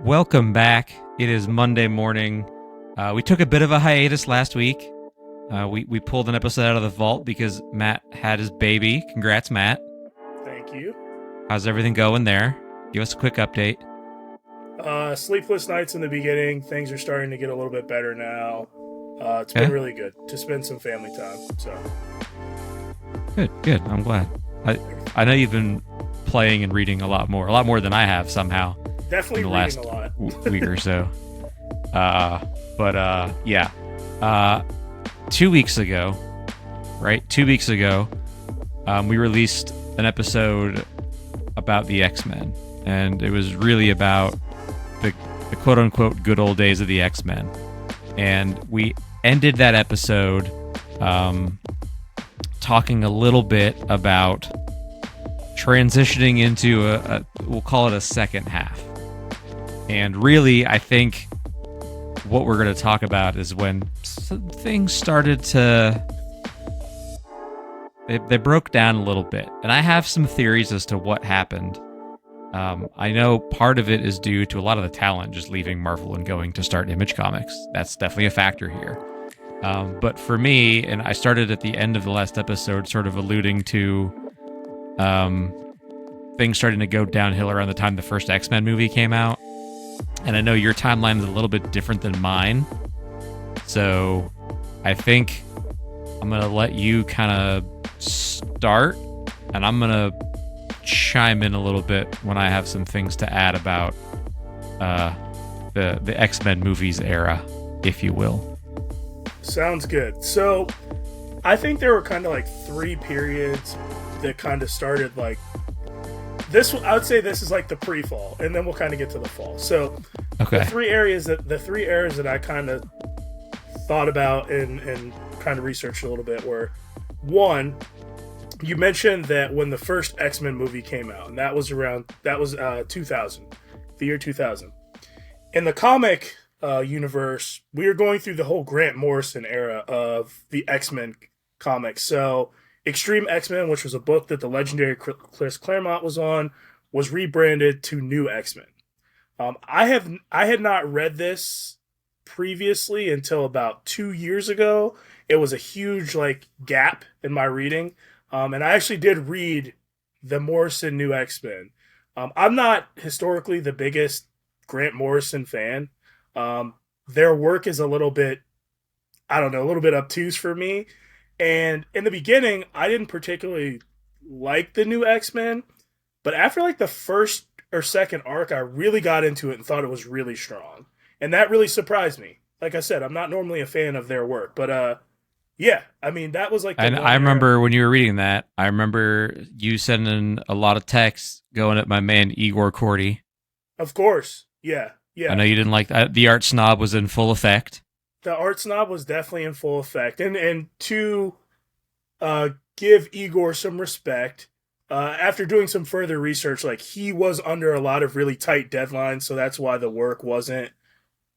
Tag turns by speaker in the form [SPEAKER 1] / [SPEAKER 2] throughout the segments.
[SPEAKER 1] Welcome back. It is Monday morning. We took a bit of a hiatus last week. We pulled an episode out of the vault because Matt had his baby. Congrats, Matt.
[SPEAKER 2] Thank you.
[SPEAKER 1] How's everything going there? Give us a quick update.
[SPEAKER 2] Sleepless nights in the beginning. Things are starting to get a little bit better now. It's
[SPEAKER 1] Okay.
[SPEAKER 2] been really good to spend some family time. So
[SPEAKER 1] Good. I'm glad. I know you've been playing and reading a lot more than I have somehow
[SPEAKER 2] definitely
[SPEAKER 1] in the
[SPEAKER 2] reading
[SPEAKER 1] last
[SPEAKER 2] a lot.
[SPEAKER 1] week or so. Yeah. 2 weeks ago, right? 2 weeks ago, we released an episode about the X-Men, and it was really about the quote-unquote good old days of the X-Men. And we ended that episode talking a little bit about transitioning into we'll call it a second half. And really, I think what we're going to talk about is when some things started to... They broke down a little bit. And I have some theories as to what happened. I know part of it is due to a lot of the talent just leaving Marvel and going to start Image Comics. That's definitely a factor here. But for me, and I started at the end of the last episode sort of alluding to things starting to go downhill around the time the first X-Men movie came out. And I know your timeline is a little bit different than mine. So I think I'm going to let you kind of start, and I'm going to chime in a little bit when I have some things to add about the X-Men movies era, if you will.
[SPEAKER 2] Sounds good. So I think there were kind of like three periods that kind of started like this. I would say this is like the pre-fall, and then we'll kind of get to the fall. So
[SPEAKER 1] Okay.
[SPEAKER 2] the three eras that I kind of thought about and kind of researched a little bit were, one, you mentioned that when the first X-Men movie came out, and that was 2000, the year 2000. In the comic universe, we were going through the whole Grant Morrison era of the X-Men comics. So Extreme X-Men, which was a book that the legendary Chris Claremont was on, was rebranded to New X-Men. I had not read this previously until about 2 years ago. It was a huge gap in my reading. And I actually did read the Morrison New X-Men. I'm not historically the biggest Grant Morrison fan. Their work is a little bit obtuse for me. And in the beginning, I didn't particularly like the New X-Men. But after the first or second arc, I really got into it and thought it was really strong. And that really surprised me. Like I said, I'm not normally a fan of their work. But yeah, I mean, that was
[SPEAKER 1] And I remember when you were reading that, I remember you sending a lot of texts going at my man Igor Cordy.
[SPEAKER 2] Of course. Yeah.
[SPEAKER 1] I know you didn't like that. The art snob was in full effect.
[SPEAKER 2] The art snob was definitely in full effect. And to give Igor some respect, after doing some further research, he was under a lot of really tight deadlines, so that's why the work wasn't,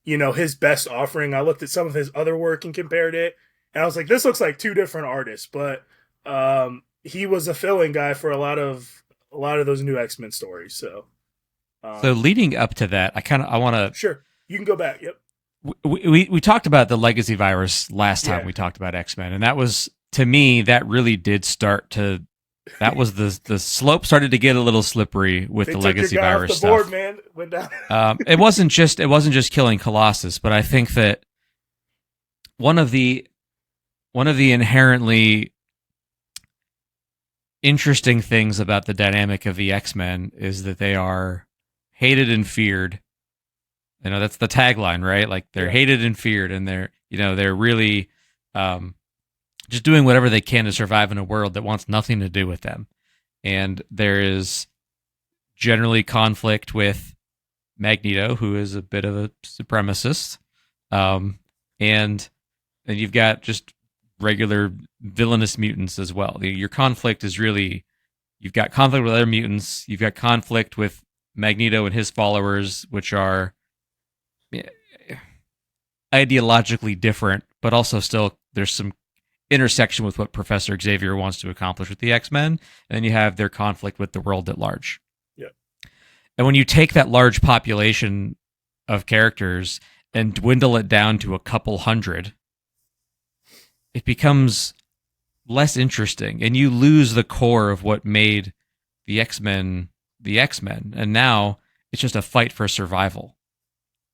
[SPEAKER 2] his best offering. I looked at some of his other work and compared it, and I was like, this looks like two different artists, but he was a filling guy for a lot of those new X-Men stories. So
[SPEAKER 1] leading up to that, I want to...
[SPEAKER 2] Sure, you can go back. Yep.
[SPEAKER 1] We talked about the legacy virus last time we talked about X-Men, and that was, to me, that really did start to... That was the slope started to get a little slippery with the legacy virus stuff.
[SPEAKER 2] Board, man. Went down.
[SPEAKER 1] It wasn't just killing Colossus, but I think that one of the inherently interesting things about the dynamic of the X-Men is that they are hated and feared. That's the tagline, right? They're hated and feared, and they're really just doing whatever they can to survive in a world that wants nothing to do with them. And there is generally conflict with Magneto, who is a bit of a supremacist. And you've got just regular villainous mutants as well. Your conflict is really, you've got conflict with other mutants. You've got conflict with Magneto and his followers, which are ideologically different, but also still there's some intersection with what Professor Xavier wants to accomplish with the X-Men, and then you have their conflict with the world at large.
[SPEAKER 2] Yeah.
[SPEAKER 1] And when you take that large population of characters and dwindle it down to a couple hundred, it becomes less interesting, and you lose the core of what made the X-Men the X-Men. And now it's just a fight for survival.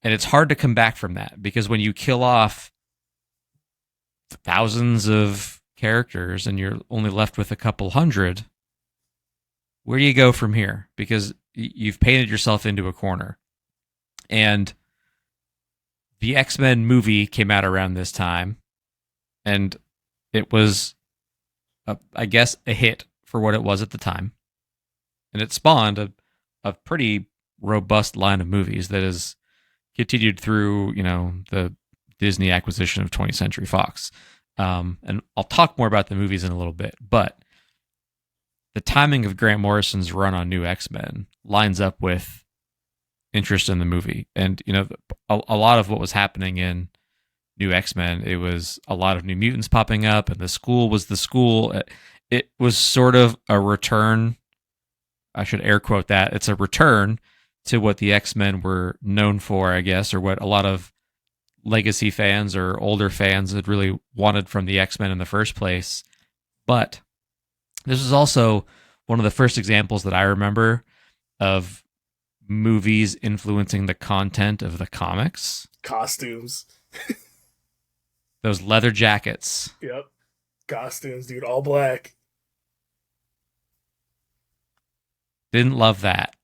[SPEAKER 1] And it's hard to come back from that, because when you kill off thousands of characters and you're only left with a couple hundred, where do you go from here? Because you've painted yourself into a corner. And the X-Men movie came out around this time, and it was, I guess, a hit for what it was at the time. And it spawned a pretty robust line of movies that has continued through, the Disney acquisition of 20th Century Fox. And I'll talk more about the movies in a little bit, but the timing of Grant Morrison's run on New X-Men lines up with interest in the movie. And, a lot of what was happening in New X-Men, it was a lot of New Mutants popping up, and the school was the school. It was sort of a return. I should air quote that. It's a return to what the X-Men were known for, I guess, or what a lot of legacy fans or older fans had really wanted from the X-Men in the first place. But this is also one of the first examples that I remember of movies influencing the content of the comics.
[SPEAKER 2] Costumes.
[SPEAKER 1] Those leather jackets.
[SPEAKER 2] Yep. Costumes, dude. All black.
[SPEAKER 1] Didn't love that.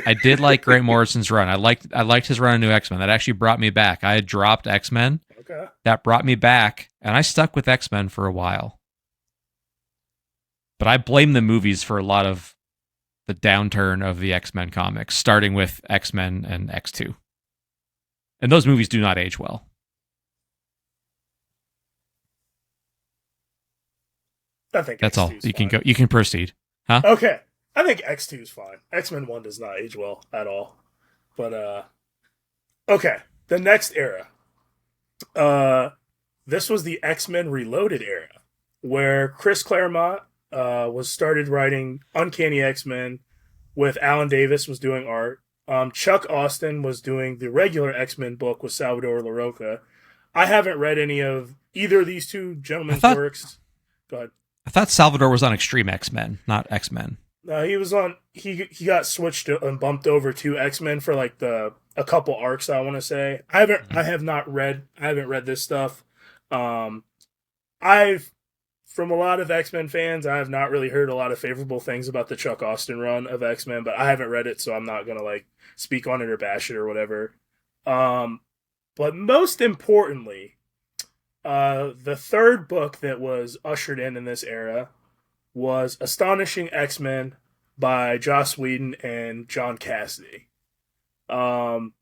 [SPEAKER 1] I did like Grant Morrison's run. I liked his run on New X-Men. That actually brought me back. I had dropped X-Men.
[SPEAKER 2] Okay.
[SPEAKER 1] That brought me back, and I stuck with X-Men for a while. But I blame the movies for a lot of the downturn of the X-Men comics, starting with X-Men and X2. And those movies do not age well.
[SPEAKER 2] I think
[SPEAKER 1] that's all. You
[SPEAKER 2] fine.
[SPEAKER 1] You can proceed. Huh?
[SPEAKER 2] Okay. I think X2 is fine. X-Men 1 does not age well at all. But, okay. The next era. This was the X-Men Reloaded era, where Chris Claremont was started writing Uncanny X-Men, with Alan Davis was doing art. Chuck Austin was doing the regular X-Men book with Salvador LaRocca. I haven't read any of either of these two gentlemen's works. Go ahead.
[SPEAKER 1] I thought Salvador was on Extreme X-Men, not X-Men.
[SPEAKER 2] He was on. He got switched and bumped over to X-Men for like a couple arcs. I want to say I haven't read this stuff. I've from a lot of X-Men fans, I have not really heard a lot of favorable things about the Chuck Austin run of X-Men, but I haven't read it, so I'm not gonna speak on it or bash it or whatever. But most importantly, the third book that was ushered in this era was Astonishing X-Men by Joss Whedon and John Cassaday. Don't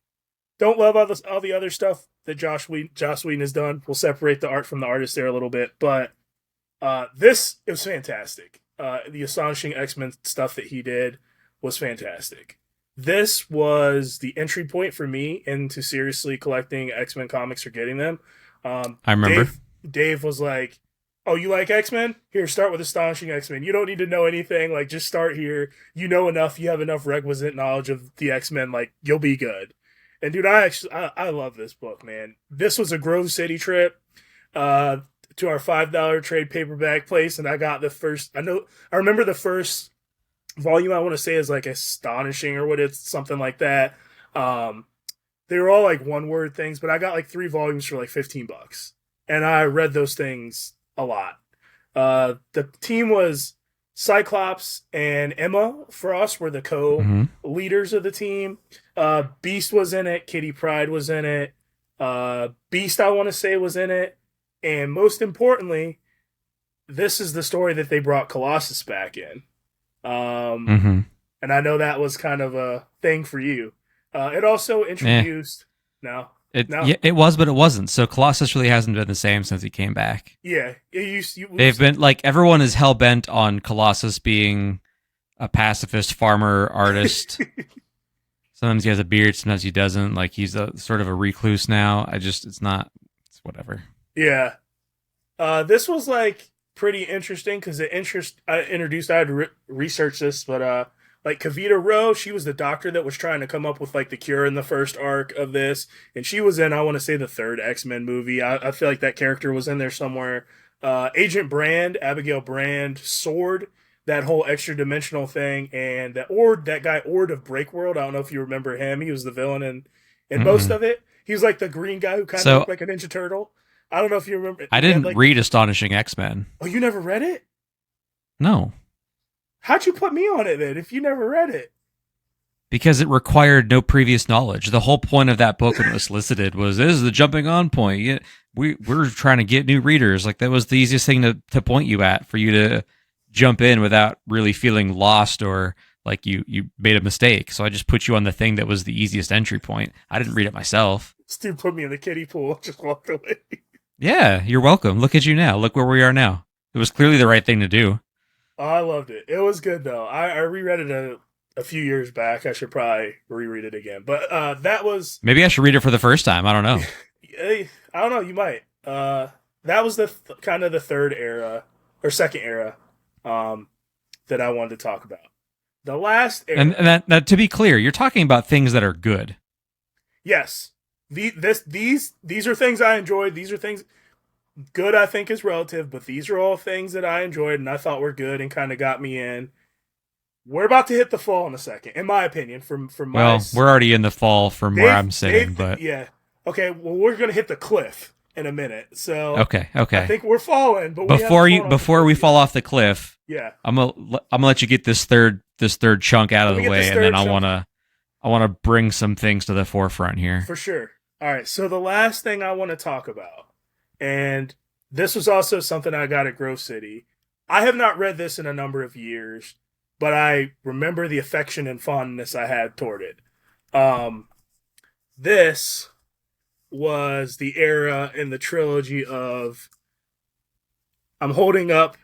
[SPEAKER 2] love all the other stuff that Joss Whedon has done. We'll separate the art from the artist there a little bit, but it was fantastic. The Astonishing X-Men stuff that he did was fantastic. This was the entry point for me into seriously collecting X-Men comics or getting them.
[SPEAKER 1] I remember.
[SPEAKER 2] Dave was like, "Oh, you like X-Men? Here, start with Astonishing X-Men. You don't need to know anything. Just start here. You know enough. You have enough requisite knowledge of the X-Men. You'll be good." And dude, I love this book, man. This was a Grove City trip to our $5 trade paperback place, and I got the first. I remember the first volume. I want to say is Astonishing or something like that. They were all one word things, but I got 3 volumes for $15, and I read those things a lot. The team was Cyclops and Emma Frost were the co-leaders of the team. Beast was in it. Kitty Pryde was in it. Beast, I want to say, was in it. And most importantly, this is the story that they brought Colossus back in. And I know that was kind of a thing for you. It also introduced... No.
[SPEAKER 1] Yeah, it was, but it wasn't. So Colossus really hasn't been the same since he came back.
[SPEAKER 2] Yeah.
[SPEAKER 1] They've been, everyone is hell-bent on Colossus being a pacifist farmer artist. Sometimes he has a beard, sometimes he doesn't. He's a sort of a recluse now. It's whatever.
[SPEAKER 2] Yeah. This was pretty interesting because I had to research this, but like Kavita Rowe, she was the doctor that was trying to come up with like the cure in the first arc of this, and she was in, I want to say, the third X-Men movie. I feel like that character was in there somewhere. Agent Brand, Abigail Brand, Sword, that whole extra dimensional thing, and that guy Ord of Breakworld. I don't know if you remember him. He was the villain in most
[SPEAKER 1] Mm-mm.
[SPEAKER 2] of it. He was like the green guy who kind of
[SPEAKER 1] So
[SPEAKER 2] looked like a Ninja Turtle. I don't know if you remember.
[SPEAKER 1] I
[SPEAKER 2] He had
[SPEAKER 1] didn't
[SPEAKER 2] like,
[SPEAKER 1] read Astonishing X-Men.
[SPEAKER 2] oh, you never read it?
[SPEAKER 1] No,
[SPEAKER 2] How'd you put me on it then if you never read it?
[SPEAKER 1] because it required no previous knowledge. The whole point of that book when it was solicited was this is the jumping on point. We're trying to get new readers. Like that was the easiest thing to point you at for you to jump in without really feeling lost or like you made a mistake. So I just put you on the thing that was the easiest entry point. I didn't read it myself.
[SPEAKER 2] Stu put me in the kiddie pool. Just walked away.
[SPEAKER 1] Yeah, you're welcome. Look at you now. Look where we are now. It was clearly the right thing to do.
[SPEAKER 2] Oh, I loved it. It was good though. I reread it a few years back. I should probably reread it again. But that was
[SPEAKER 1] Maybe I should read it for the first time. I don't know.
[SPEAKER 2] I don't know. You might. That was the kind of the third era or second era that I wanted to talk about. The last era.
[SPEAKER 1] And that to be clear, you're talking about things that are good.
[SPEAKER 2] Yes. These are things I enjoyed. These are things good. I think is relative, but these are all things that I enjoyed and I thought were good and kind of got me in. We're about to hit the fall in a second, in my opinion. From my
[SPEAKER 1] Well, we're already in the fall from where I'm sitting, but
[SPEAKER 2] yeah. Okay, well, we're gonna hit the cliff in a minute. So
[SPEAKER 1] okay.
[SPEAKER 2] I think we're falling, but
[SPEAKER 1] Before we fall off the cliff,
[SPEAKER 2] yeah,
[SPEAKER 1] I'm gonna let you get this third chunk out of the way, and then I wanna bring some things to the forefront here.
[SPEAKER 2] for sure. All right, so the last thing I want to talk about, and this was also something I got at Grove City. I have not read this in a number of years, but I remember the affection and fondness I had toward it. This was the era in the trilogy of I'm holding up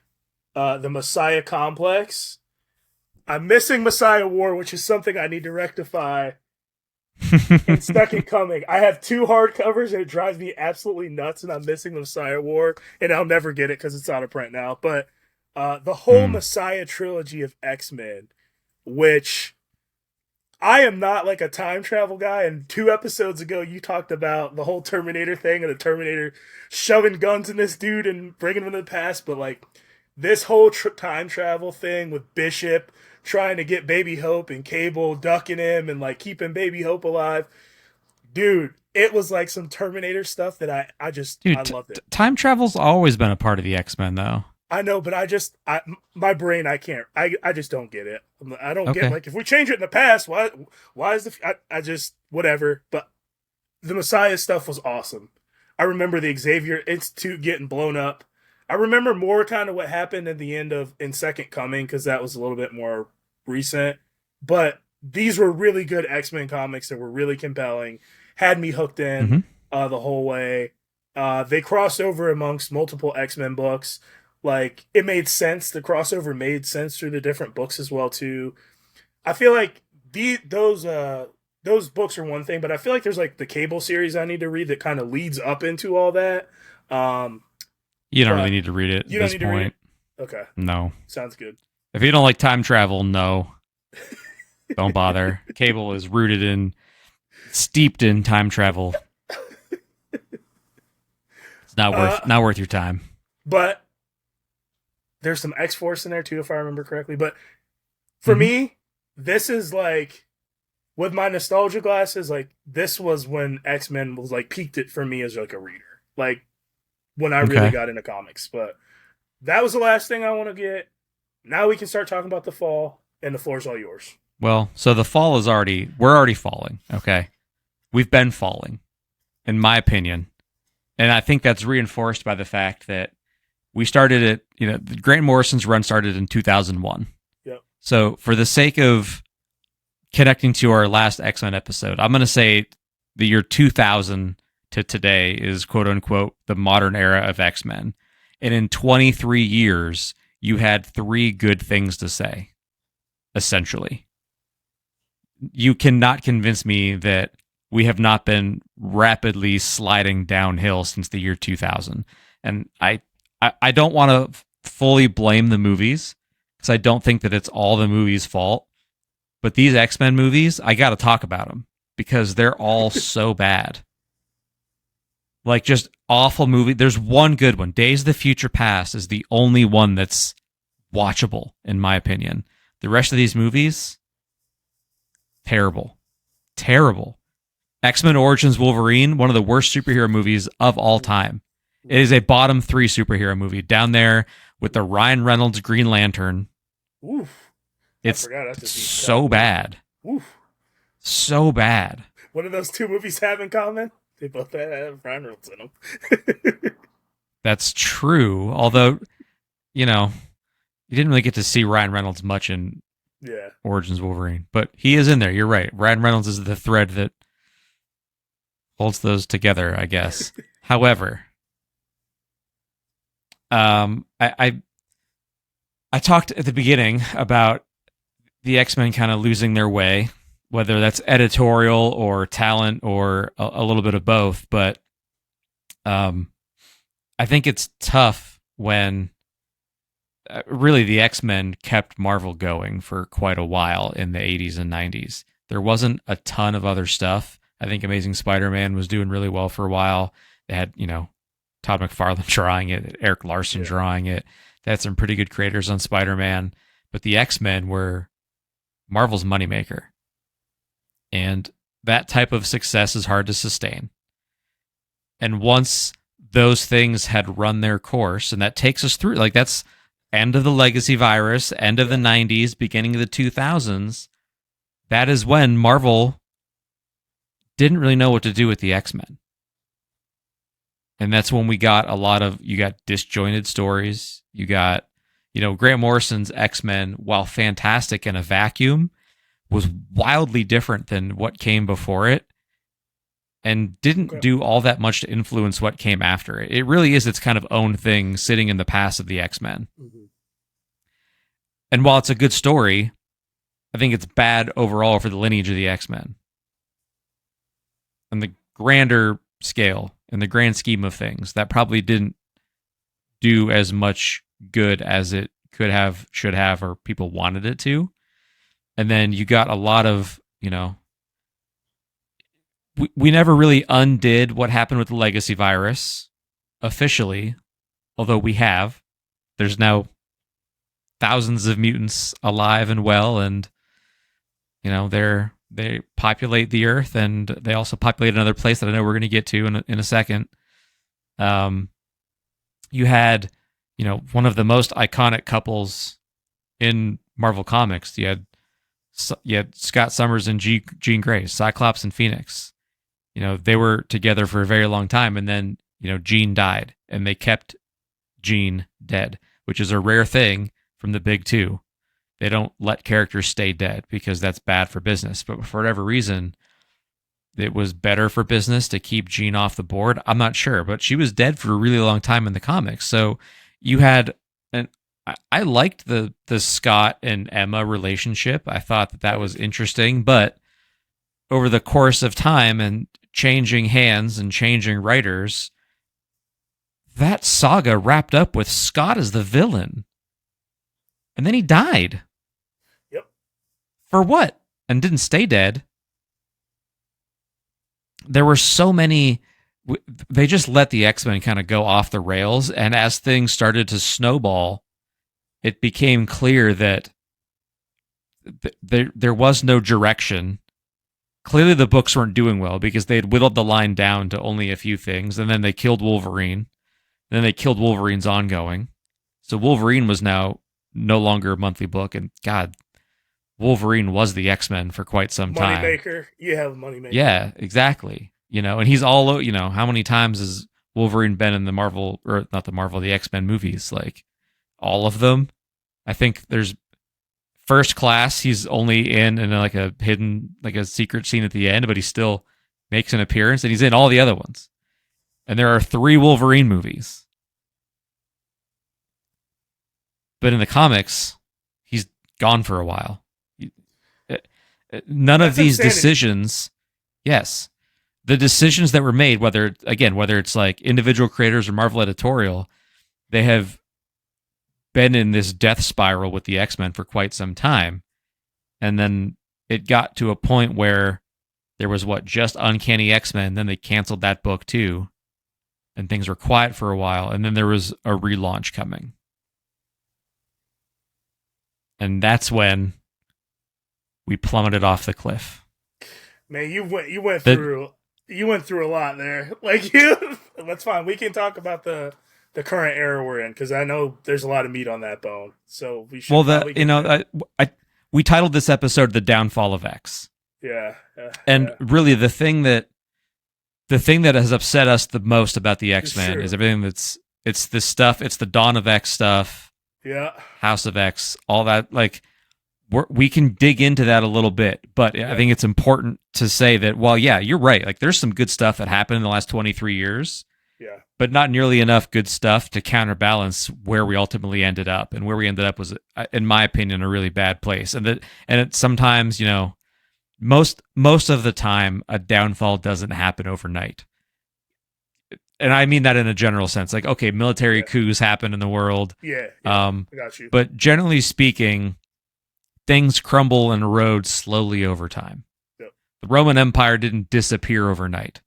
[SPEAKER 2] the Messiah Complex. I'm missing Messiah War, which is something I need to rectify. It's second coming. I have two hardcovers and it drives me absolutely nuts, and I'm missing the Messiah War, and I'll never get it because it's out of print now. But the whole Messiah trilogy of X-Men, which I am not like a time travel guy, and 2 episodes ago you talked about the whole Terminator thing and the Terminator shoving guns in this dude and bringing him to the past, but like this whole time travel thing with Bishop trying to get Baby Hope and Cable ducking him and like keeping Baby Hope alive. Dude, it was like some Terminator stuff that I just
[SPEAKER 1] Dude,
[SPEAKER 2] I loved it.
[SPEAKER 1] Time travel's always been a part of the X-Men, though.
[SPEAKER 2] I know, but my brain, I just don't get it. I don't get,
[SPEAKER 1] Okay.
[SPEAKER 2] like, if we change it in the past, why is I just, whatever. But the Messiah stuff was awesome. I remember the Xavier Institute getting blown up. I remember more kind of what happened at the end of in Second Coming, because that was a little bit more recent. But these were really good X-Men comics that were really compelling, had me hooked in the whole way. They crossed over amongst multiple X-Men books. Like, it made sense. The crossover made sense through the different books as well too. I feel like those books are one thing, but I feel like there's like the Cable series I need to read that kind of leads up into all that.
[SPEAKER 1] You don't really need to read it at
[SPEAKER 2] You don't
[SPEAKER 1] this
[SPEAKER 2] need to read
[SPEAKER 1] point.
[SPEAKER 2] it? Okay,
[SPEAKER 1] No.
[SPEAKER 2] sounds good.
[SPEAKER 1] If you don't like time travel, no. Don't bother. Cable is steeped in time travel. It's not worth your time.
[SPEAKER 2] But there's some X-Force in there too, if I remember correctly. But for me, this is like, with my nostalgia glasses, like, this was when X-Men was like peaked it for me as like a reader. Like, when I really got into comics. But that was the last thing I want to get. Now we can start talking about the fall, and the floor's all yours.
[SPEAKER 1] Well, so the fall we're already falling, okay? We've been falling, in my opinion. And I think that's reinforced by the fact that we started at, Grant Morrison's run started in 2001.
[SPEAKER 2] Yep.
[SPEAKER 1] So for the sake of connecting to our last X-Men episode, I'm going to say the year 2000 to today is quote unquote the modern era of X-Men. And in 23 years, you had 3 good things to say, essentially. You cannot convince me that we have not been rapidly sliding downhill since the year 2000. And I don't want to fully blame the movies, because I don't think that it's all the movies' fault. But these X-Men movies, I got to talk about them because they're all so bad. Like just awful movie. There's one good one. Days of the Future Past is the only one that's watchable in my opinion. The rest of these movies, terrible. Terrible. X-Men Origins Wolverine, one of the worst superhero movies of all time. It is a bottom 3 superhero movie down there with the Ryan Reynolds Green Lantern.
[SPEAKER 2] Oof.
[SPEAKER 1] It's so bad.
[SPEAKER 2] Oof.
[SPEAKER 1] So bad.
[SPEAKER 2] What do those two movies have in common? They both have Ryan Reynolds in them.
[SPEAKER 1] That's true. Although, you didn't really get to see Ryan Reynolds much in Origins Wolverine. But he is in there. You're right. Ryan Reynolds is the thread that holds those together, I guess. However, I talked at the beginning about the X-Men kind of losing their way, whether that's editorial or talent or a little bit of both. But I think it's tough when really the X-Men kept Marvel going for quite a while in the 80s and 90s. There wasn't a ton of other stuff. I think Amazing Spider-Man was doing really well for a while. They had, Todd McFarlane drawing it, Eric Larson drawing it. They had some pretty good creators on Spider-Man. But the X-Men were Marvel's moneymaker. And that type of success is hard to sustain. And once those things had run their course, and that takes us through, like that's end of the Legacy Virus, end of the 90s, beginning of the 2000s, that is when Marvel didn't really know what to do with the X-Men. And that's when we got you got disjointed stories. You got, Grant Morrison's X-Men, while fantastic in a vacuum, was wildly different than what came before it and didn't do all that much to influence what came after it. It really is its kind of own thing sitting in the past of the X-Men. Mm-hmm. And while it's a good story, I think it's bad overall for the lineage of the X-Men. On the grander scale, in the grand scheme of things, that probably didn't do as much good as it could have, should have, or people wanted it to. And then you got a lot of, we never really undid what happened with the Legacy Virus officially, although we have. There's now thousands of mutants alive and well, and they populate the Earth, and they also populate another place that I know we're going to get to in a second. You had, one of the most iconic couples in Marvel Comics. You had Scott Summers and Jean Grey, Cyclops and Phoenix. They were together for a very long time, and then, Jean died, and they kept Jean dead, which is a rare thing from the big two. They don't let characters stay dead because that's bad for business. But for whatever reason, it was better for business to keep Jean off the board. I'm not sure, but she was dead for a really long time in the comics. So you had, and I liked the Scott and Emma relationship. I thought that was interesting, but over the course of time and changing hands and changing writers, that saga wrapped up with Scott as the villain. And then he died.
[SPEAKER 2] Yep.
[SPEAKER 1] For what? And didn't stay dead. There were so many. They just let the X-Men kind of go off the rails. And as things started to snowball, it became clear that there was no direction. Clearly the books weren't doing well because they had whittled the line down to only a few things. And then they killed Wolverine. Then they killed Wolverine's ongoing. So Wolverine was now no longer a monthly book, and God, Wolverine was the X-Men for quite some time.
[SPEAKER 2] Moneymaker, you have a moneymaker.
[SPEAKER 1] Yeah, exactly. And he's all, how many times has Wolverine been in the Marvel, or not the Marvel, the X-Men movies? Like all of them. I think there's First Class. He's only in like a hidden, like a secret scene at the end, but he still makes an appearance, and he's in all the other ones. And there are 3 Wolverine movies. But in the comics, he's gone for a while. None of these decisions, yes, the decisions that were made, whether it's like individual creators or Marvel editorial, they have been in this death spiral with the X-Men for quite some time. And then it got to a point where there was just Uncanny X-Men, then they canceled that book too, and things were quiet for a while, and then there was a relaunch coming. And that's when we plummeted off the cliff.
[SPEAKER 2] Man, you went through a lot there. Like you, that's fine. We can talk about the current era we're in because I know there's a lot of meat on that bone. So we should. Well,
[SPEAKER 1] we titled this episode "The Downfall of X."
[SPEAKER 2] Yeah,
[SPEAKER 1] and really the thing that has upset us the most about the X-Men is everything it's this stuff. It's the Dawn of X stuff.
[SPEAKER 2] Yeah,
[SPEAKER 1] House of X, all that. Like we can dig into that a little bit, but I think it's important to say that while you're right. Like there's some good stuff that happened in the last 23 years.
[SPEAKER 2] Yeah,
[SPEAKER 1] but not nearly enough good stuff to counterbalance where we ultimately ended up. And where we ended up was, in my opinion, a really bad place. And it sometimes, most of the time, a downfall doesn't happen overnight. And I mean that in a general sense. Like, okay, military coups happen in the world.
[SPEAKER 2] Yeah, I got you.
[SPEAKER 1] But generally speaking, things crumble and erode slowly over time.
[SPEAKER 2] Yep.
[SPEAKER 1] The Roman Empire didn't disappear overnight.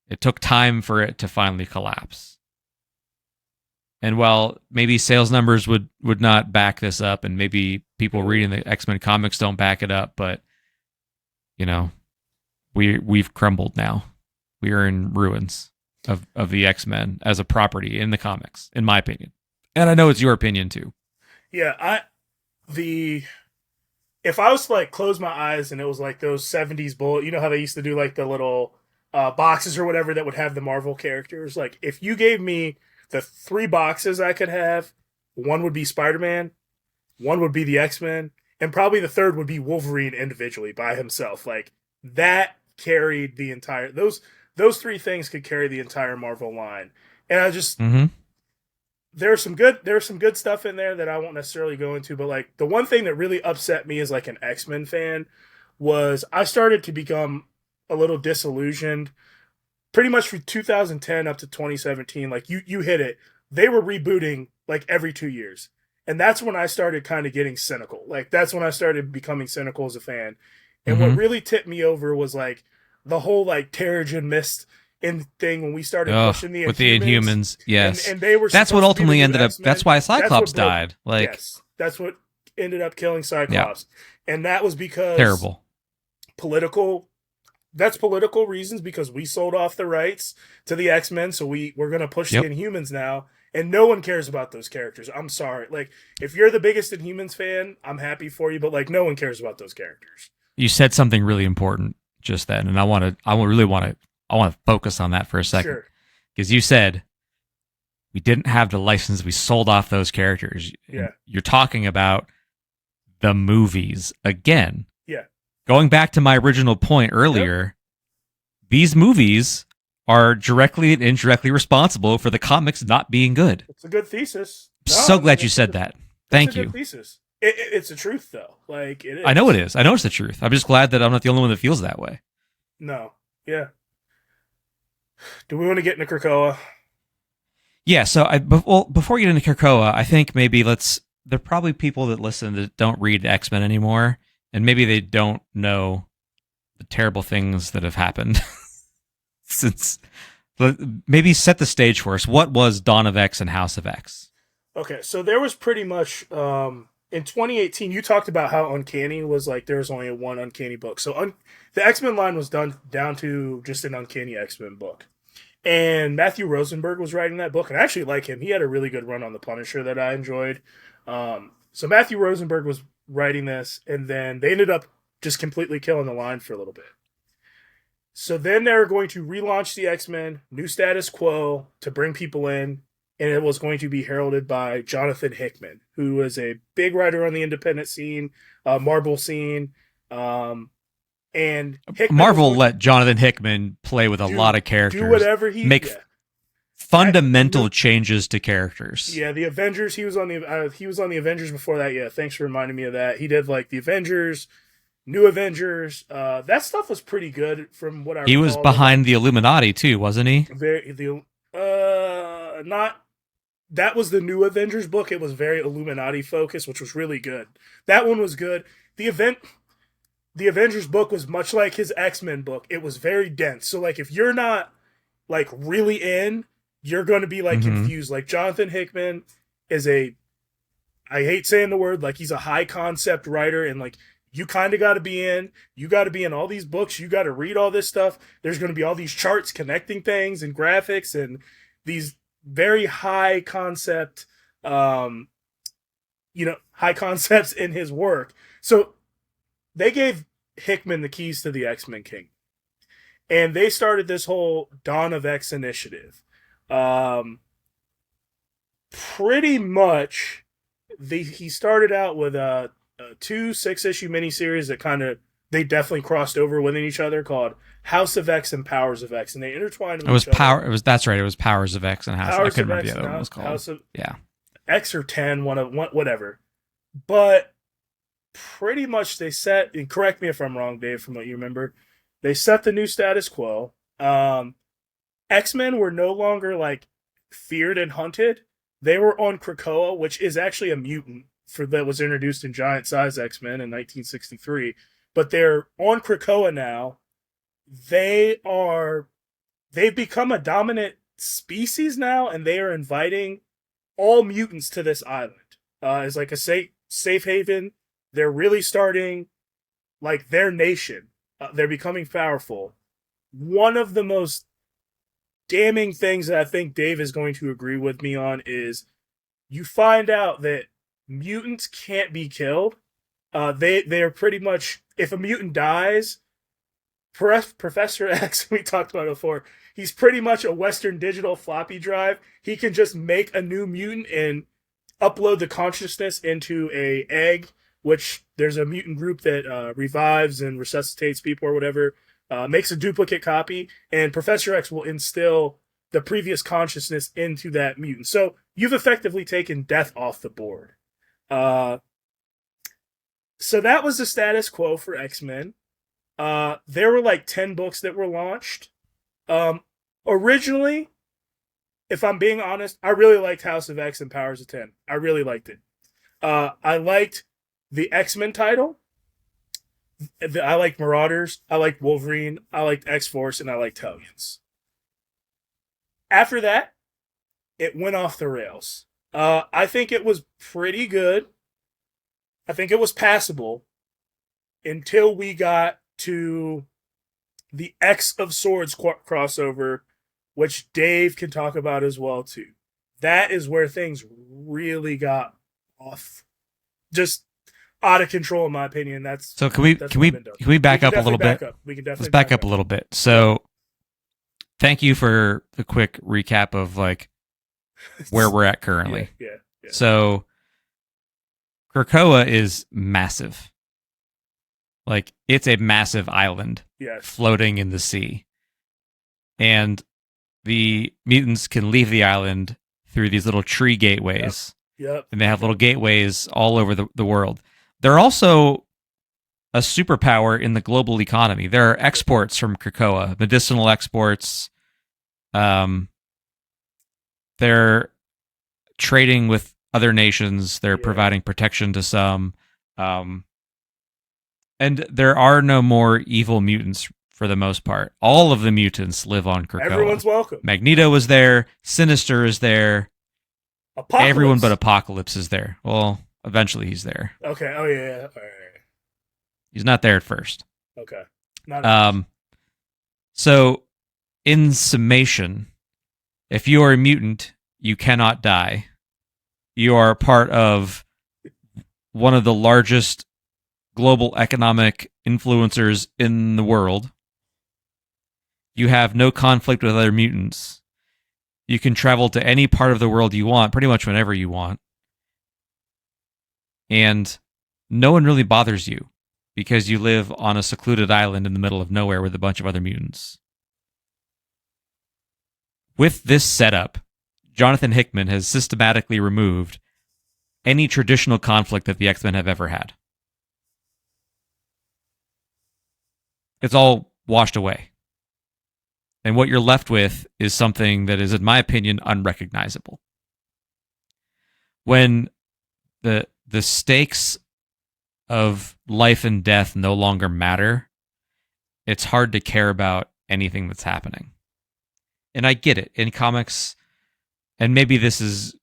[SPEAKER 1] It took time for it to finally collapse. And while maybe sales numbers would not back this up, and maybe people reading the X-Men comics don't back it up, but we've crumbled now. We are in ruins of the X-Men as a property in the comics, in my opinion. And I know it's your opinion too.
[SPEAKER 2] Yeah, if I was to like close my eyes and it was like those 70s bullet, you know how they used to do like the little boxes or whatever that would have the Marvel characters. Like if you gave me the 3 boxes I could have, one would be Spider-Man, one would be the X-Men, and probably the third would be Wolverine individually by himself. Like that carried the entire those 3 things could carry the entire Marvel line. And I just there's some good stuff in there that I won't necessarily go into, but like the one thing that really upset me as like an X-Men fan was I started to become a little disillusioned pretty much from 2010 up to 2017. Like you hit it. They were rebooting like every 2 years. And that's when I started kind of getting cynical. Like that's when I started becoming cynical as a fan. And what really tipped me over was like the whole like Terrigen Mist in thing when we started pushing the Inhumans.
[SPEAKER 1] With the Inhumans, yes.
[SPEAKER 2] And they were
[SPEAKER 1] that's what ultimately ended up.
[SPEAKER 2] X-Men.
[SPEAKER 1] That's why Cyclops died. Like
[SPEAKER 2] yes, that's what ended up killing Cyclops. Yeah. And that was because
[SPEAKER 1] terrible
[SPEAKER 2] political reasons, because we sold off the rights to the X-Men, so we're going to push the Inhumans now, and no one cares about those characters. I'm sorry. Like, if you're the biggest Inhumans fan, I'm happy for you, but, like, no one cares about those characters.
[SPEAKER 1] You said something really important just then, and I want to focus on that for a second.
[SPEAKER 2] Sure.
[SPEAKER 1] Because you said we didn't have the license, we sold off those characters.
[SPEAKER 2] Yeah.
[SPEAKER 1] You're talking about the movies again.
[SPEAKER 2] Yeah.
[SPEAKER 1] Going back to my original point earlier, these movies are directly and indirectly responsible for the comics not being good.
[SPEAKER 2] It's a good thesis.
[SPEAKER 1] So glad you said that. Thank you.
[SPEAKER 2] Good thesis. It's the truth, though. Like it is.
[SPEAKER 1] I know it is. I know it's the truth. I'm just glad that I'm not the only one that feels that way.
[SPEAKER 2] No. Yeah. Do we want to get into Krakoa?
[SPEAKER 1] Yeah. So before we get into Krakoa, I think maybe there are probably people that listen that don't read X-Men anymore. And maybe they don't know the terrible things that have happened since. Maybe set the stage for us. What was Dawn of X and House of X?
[SPEAKER 2] Okay, so there was pretty much in 2018. You talked about how Uncanny was like there was only one Uncanny book. So the X-Men line was done down to just an Uncanny X-Men book, and Matthew Rosenberg was writing that book. And I actually like him. He had a really good run on the Punisher that I enjoyed. So Matthew Rosenberg was writing this, and then they ended up just completely killing the line for a little bit. So then they're going to relaunch the X-Men, new status quo, to bring people in, and it was going to be heralded by Jonathan Hickman, who is a big writer on the independent scene, Marvel scene, and Hickman
[SPEAKER 1] Marvel let Jonathan Hickman play with a lot of characters,
[SPEAKER 2] do whatever he
[SPEAKER 1] fundamental changes to characters.
[SPEAKER 2] Yeah, the Avengers. He was on the Avengers before that. Yeah, thanks for reminding me of that. He did like the Avengers, New Avengers. That stuff was pretty good from what I.
[SPEAKER 1] He was behind the Illuminati too, wasn't he?
[SPEAKER 2] Not. That was the New Avengers book. It was very Illuminati focused, which was really good. That one was good. The event. the Avengers book was much like his X-Men book. It was very dense. So like if you're not like really in, you're going to be like
[SPEAKER 1] Mm-hmm.
[SPEAKER 2] confused. Like Jonathan Hickman is a, I hate saying the word, like he's a high concept writer, and like you kind of got to be in. You got to be in all these books. You got to read all this stuff. There's going to be all these charts connecting things and graphics and these very high concept, um, high concepts in his work. So they gave Hickman the keys to the X Men King, and they started this whole Dawn of X initiative. Um, Pretty much, he started out with two 6-issue miniseries that kind of they definitely crossed over within each other called House of X and Powers of X, and they intertwined
[SPEAKER 1] It
[SPEAKER 2] with
[SPEAKER 1] was
[SPEAKER 2] each other.
[SPEAKER 1] It was That's right. It was Powers of X and House. I
[SPEAKER 2] Powers
[SPEAKER 1] couldn't
[SPEAKER 2] of
[SPEAKER 1] remember
[SPEAKER 2] X
[SPEAKER 1] the
[SPEAKER 2] and
[SPEAKER 1] other one was called.
[SPEAKER 2] House of
[SPEAKER 1] Yeah.
[SPEAKER 2] X or 10, whatever. But pretty much they set, and correct me if I'm wrong, Dave, from what you remember, they set the new status quo. X-Men were no longer like feared and hunted. They were on Krakoa, which is actually a mutant that was introduced in Giant Size X-Men in 1963. But they're on Krakoa now. They are they've become a dominant species now, and they are inviting all mutants to this island as like a safe haven. They're really starting like their nation. They're becoming powerful. One of the most damning things that I think Dave is going to agree with me on is you find out that mutants can't be killed. They are pretty much, if a mutant dies, Professor X, we talked about it before, he's pretty much a Western digital floppy drive. He can just make a new mutant and upload the consciousness into a egg, which there's a mutant group that revives and resuscitates people or whatever, makes a duplicate copy, and Professor X will instill the previous consciousness into that mutant. So you've effectively taken death off the board. Uh, so that was the status quo for X-Men. There were like 10 books that were launched. Originally, if I'm being honest, I really liked House of X and Powers of 10. I really liked it. I liked the X-Men title. I liked Marauders. I liked Wolverine. I liked X-Force, and I liked Hellions. After that, it went off the rails. I think it was pretty good. I think it was passable until we got to the X of Swords crossover, which Dave can talk about as well too. That is where things really got off, just out of control, in my opinion. That's
[SPEAKER 1] So can we back up a little bit?
[SPEAKER 2] We can definitely
[SPEAKER 1] Let's back up a little bit. So thank you for the quick recap of like where we're at currently.
[SPEAKER 2] Yeah.
[SPEAKER 1] So Krakoa is massive. Like it's a massive island floating in the sea. And the mutants can leave the island through these little tree gateways.
[SPEAKER 2] Yep.
[SPEAKER 1] And they have little gateways all over the world. They're also a superpower in the global economy. There are exports from Krakoa, medicinal exports. They're trading with other nations. They're providing protection to some. And there are no more evil mutants for the most part. All of the mutants live on Krakoa.
[SPEAKER 2] Everyone's welcome.
[SPEAKER 1] Magneto is there. Sinister is there.
[SPEAKER 2] Apocalypse.
[SPEAKER 1] Everyone but Apocalypse is there. Well, eventually he's there.
[SPEAKER 2] Okay. Oh, yeah. All right.
[SPEAKER 1] He's not there at first.
[SPEAKER 2] Okay. Not
[SPEAKER 1] So, in summation, if you are a mutant, you cannot die. You are part of one of the largest global economic influencers in the world. You have no conflict with other mutants. You can travel to any part of the world you want, pretty much whenever you want. And no one really bothers you because you live on a secluded island in the middle of nowhere with a bunch of other mutants. With this setup, Jonathan Hickman has systematically removed any traditional conflict that the X-Men have ever had. It's all washed away. And what you're left with is something that is, in my opinion, unrecognizable. When the stakes of life and death no longer matter, it's hard to care about anything that's happening. And I get it. In comics, and maybe this is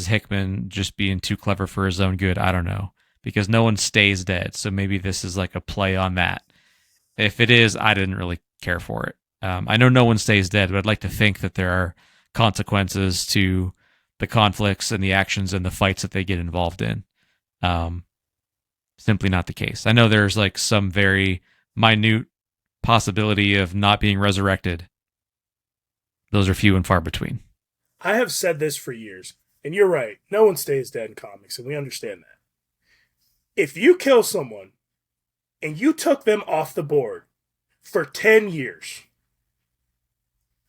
[SPEAKER 1] Hickman just being too clever for his own good, I don't know. Because no one stays dead, so maybe this is like a play on that. If it is, I didn't really care for it. I know no one stays dead, but I'd like to think that there are consequences to the conflicts and the actions and the fights that they get involved in. Um, Simply not the case. I know there's like some very minute possibility of not being resurrected. Those are few and far between.
[SPEAKER 2] I have said this for years, and you're right. No one stays dead in comics, and we understand that. If you kill someone and you took them off the board for 10 years,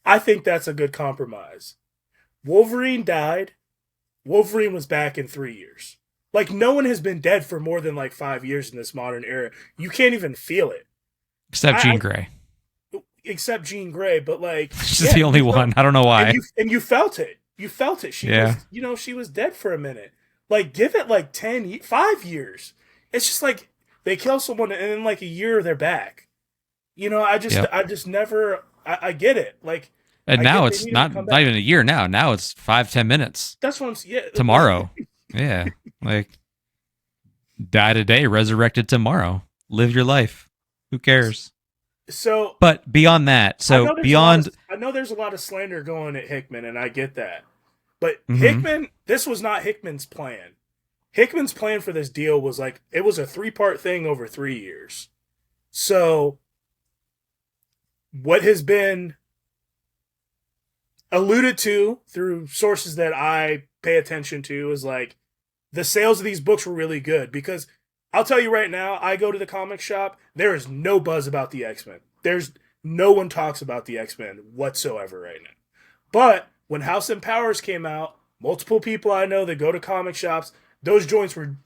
[SPEAKER 2] I think that's a good compromise. Wolverine died. Wolverine was back in 3 years. Like, no one has been dead for more than like 5 years in this modern era. You can't even feel it.
[SPEAKER 1] Except Jean Grey.
[SPEAKER 2] Except Jean Grey, but like,
[SPEAKER 1] She's the only one. I don't know why.
[SPEAKER 2] And you felt it. You felt it. She was, she was dead for a minute. Like, give it like 5 years. It's just like they kill someone and in like a year they're back. I just never. I get it. Like,
[SPEAKER 1] and now it's not even a year now. Now it's 5-10 minutes.
[SPEAKER 2] That's what I'm saying. Yeah,
[SPEAKER 1] tomorrow. Yeah, like die today, resurrected tomorrow. Live your life. Who cares?
[SPEAKER 2] So,
[SPEAKER 1] but beyond that,
[SPEAKER 2] I know there's a lot of slander going at Hickman, and I get that. But Hickman, this was not Hickman's plan. Hickman's plan for this deal was like, it was a 3-part thing over 3 years. So, what has been alluded to through sources that I pay attention to is like, the sales of these books were really good because I'll tell you right now, I go to the comic shop, there is no buzz about the X-Men. There's no one talks about the X-Men whatsoever right now. But when House and Powers came out, multiple people I know that go to comic shops, those joints were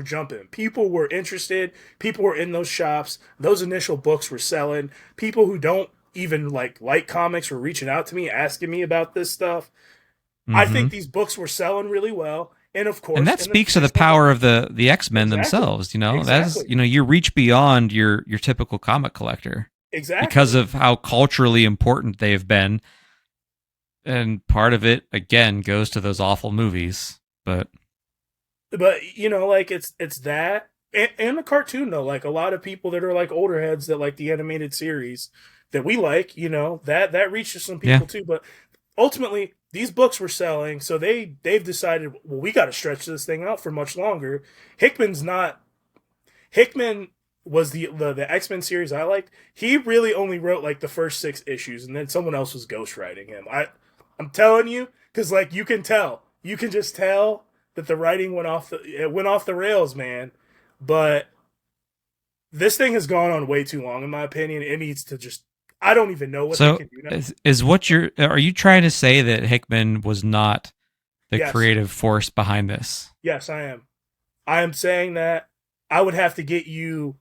[SPEAKER 2] jumping. People were interested. People were in those shops. Those initial books were selling. People who don't even like comics were reaching out to me, asking me about this stuff. I think these books were selling really well. And of course,
[SPEAKER 1] and that speaks to the power of the X-Men themselves. That's you reach beyond your typical comic collector, because of how culturally important they've been, and part of it again goes to those awful movies. But
[SPEAKER 2] like it's that and the cartoon though. Like a lot of people that are like older heads that like the animated series that we like, that reaches some people too. But ultimately, these books were selling, so they've decided, well, we got to stretch this thing out for much longer. Hickman was the X-Men series I liked. He really only wrote like the first 6 issues, and then someone else was ghostwriting him. I'm telling you, because like you can just tell that the writing went off the rails, man. But this thing has gone on way too long, in my opinion. It needs to just. I don't even know what they can do now.
[SPEAKER 1] Are you trying to say that Hickman was not the creative force behind this?
[SPEAKER 2] Yes, I am. I am saying that I would have to get you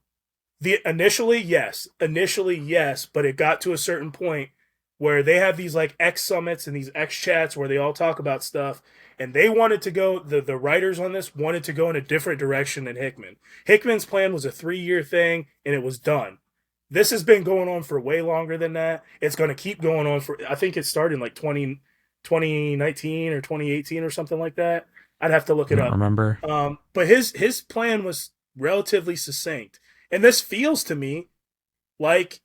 [SPEAKER 2] initially, yes, but it got to a certain point where they have these like X summits and these X chats where they all talk about stuff, and they wanted to go, the writers on this wanted to go in a different direction than Hickman. Hickman's plan was a 3-year thing, and it was done. This has been going on for way longer than that. It's going to keep going on for, I think it started in like 2019 or 2018 or something like that. I'd have to look it up.
[SPEAKER 1] I don't remember.
[SPEAKER 2] But his plan was relatively succinct. And this feels to me like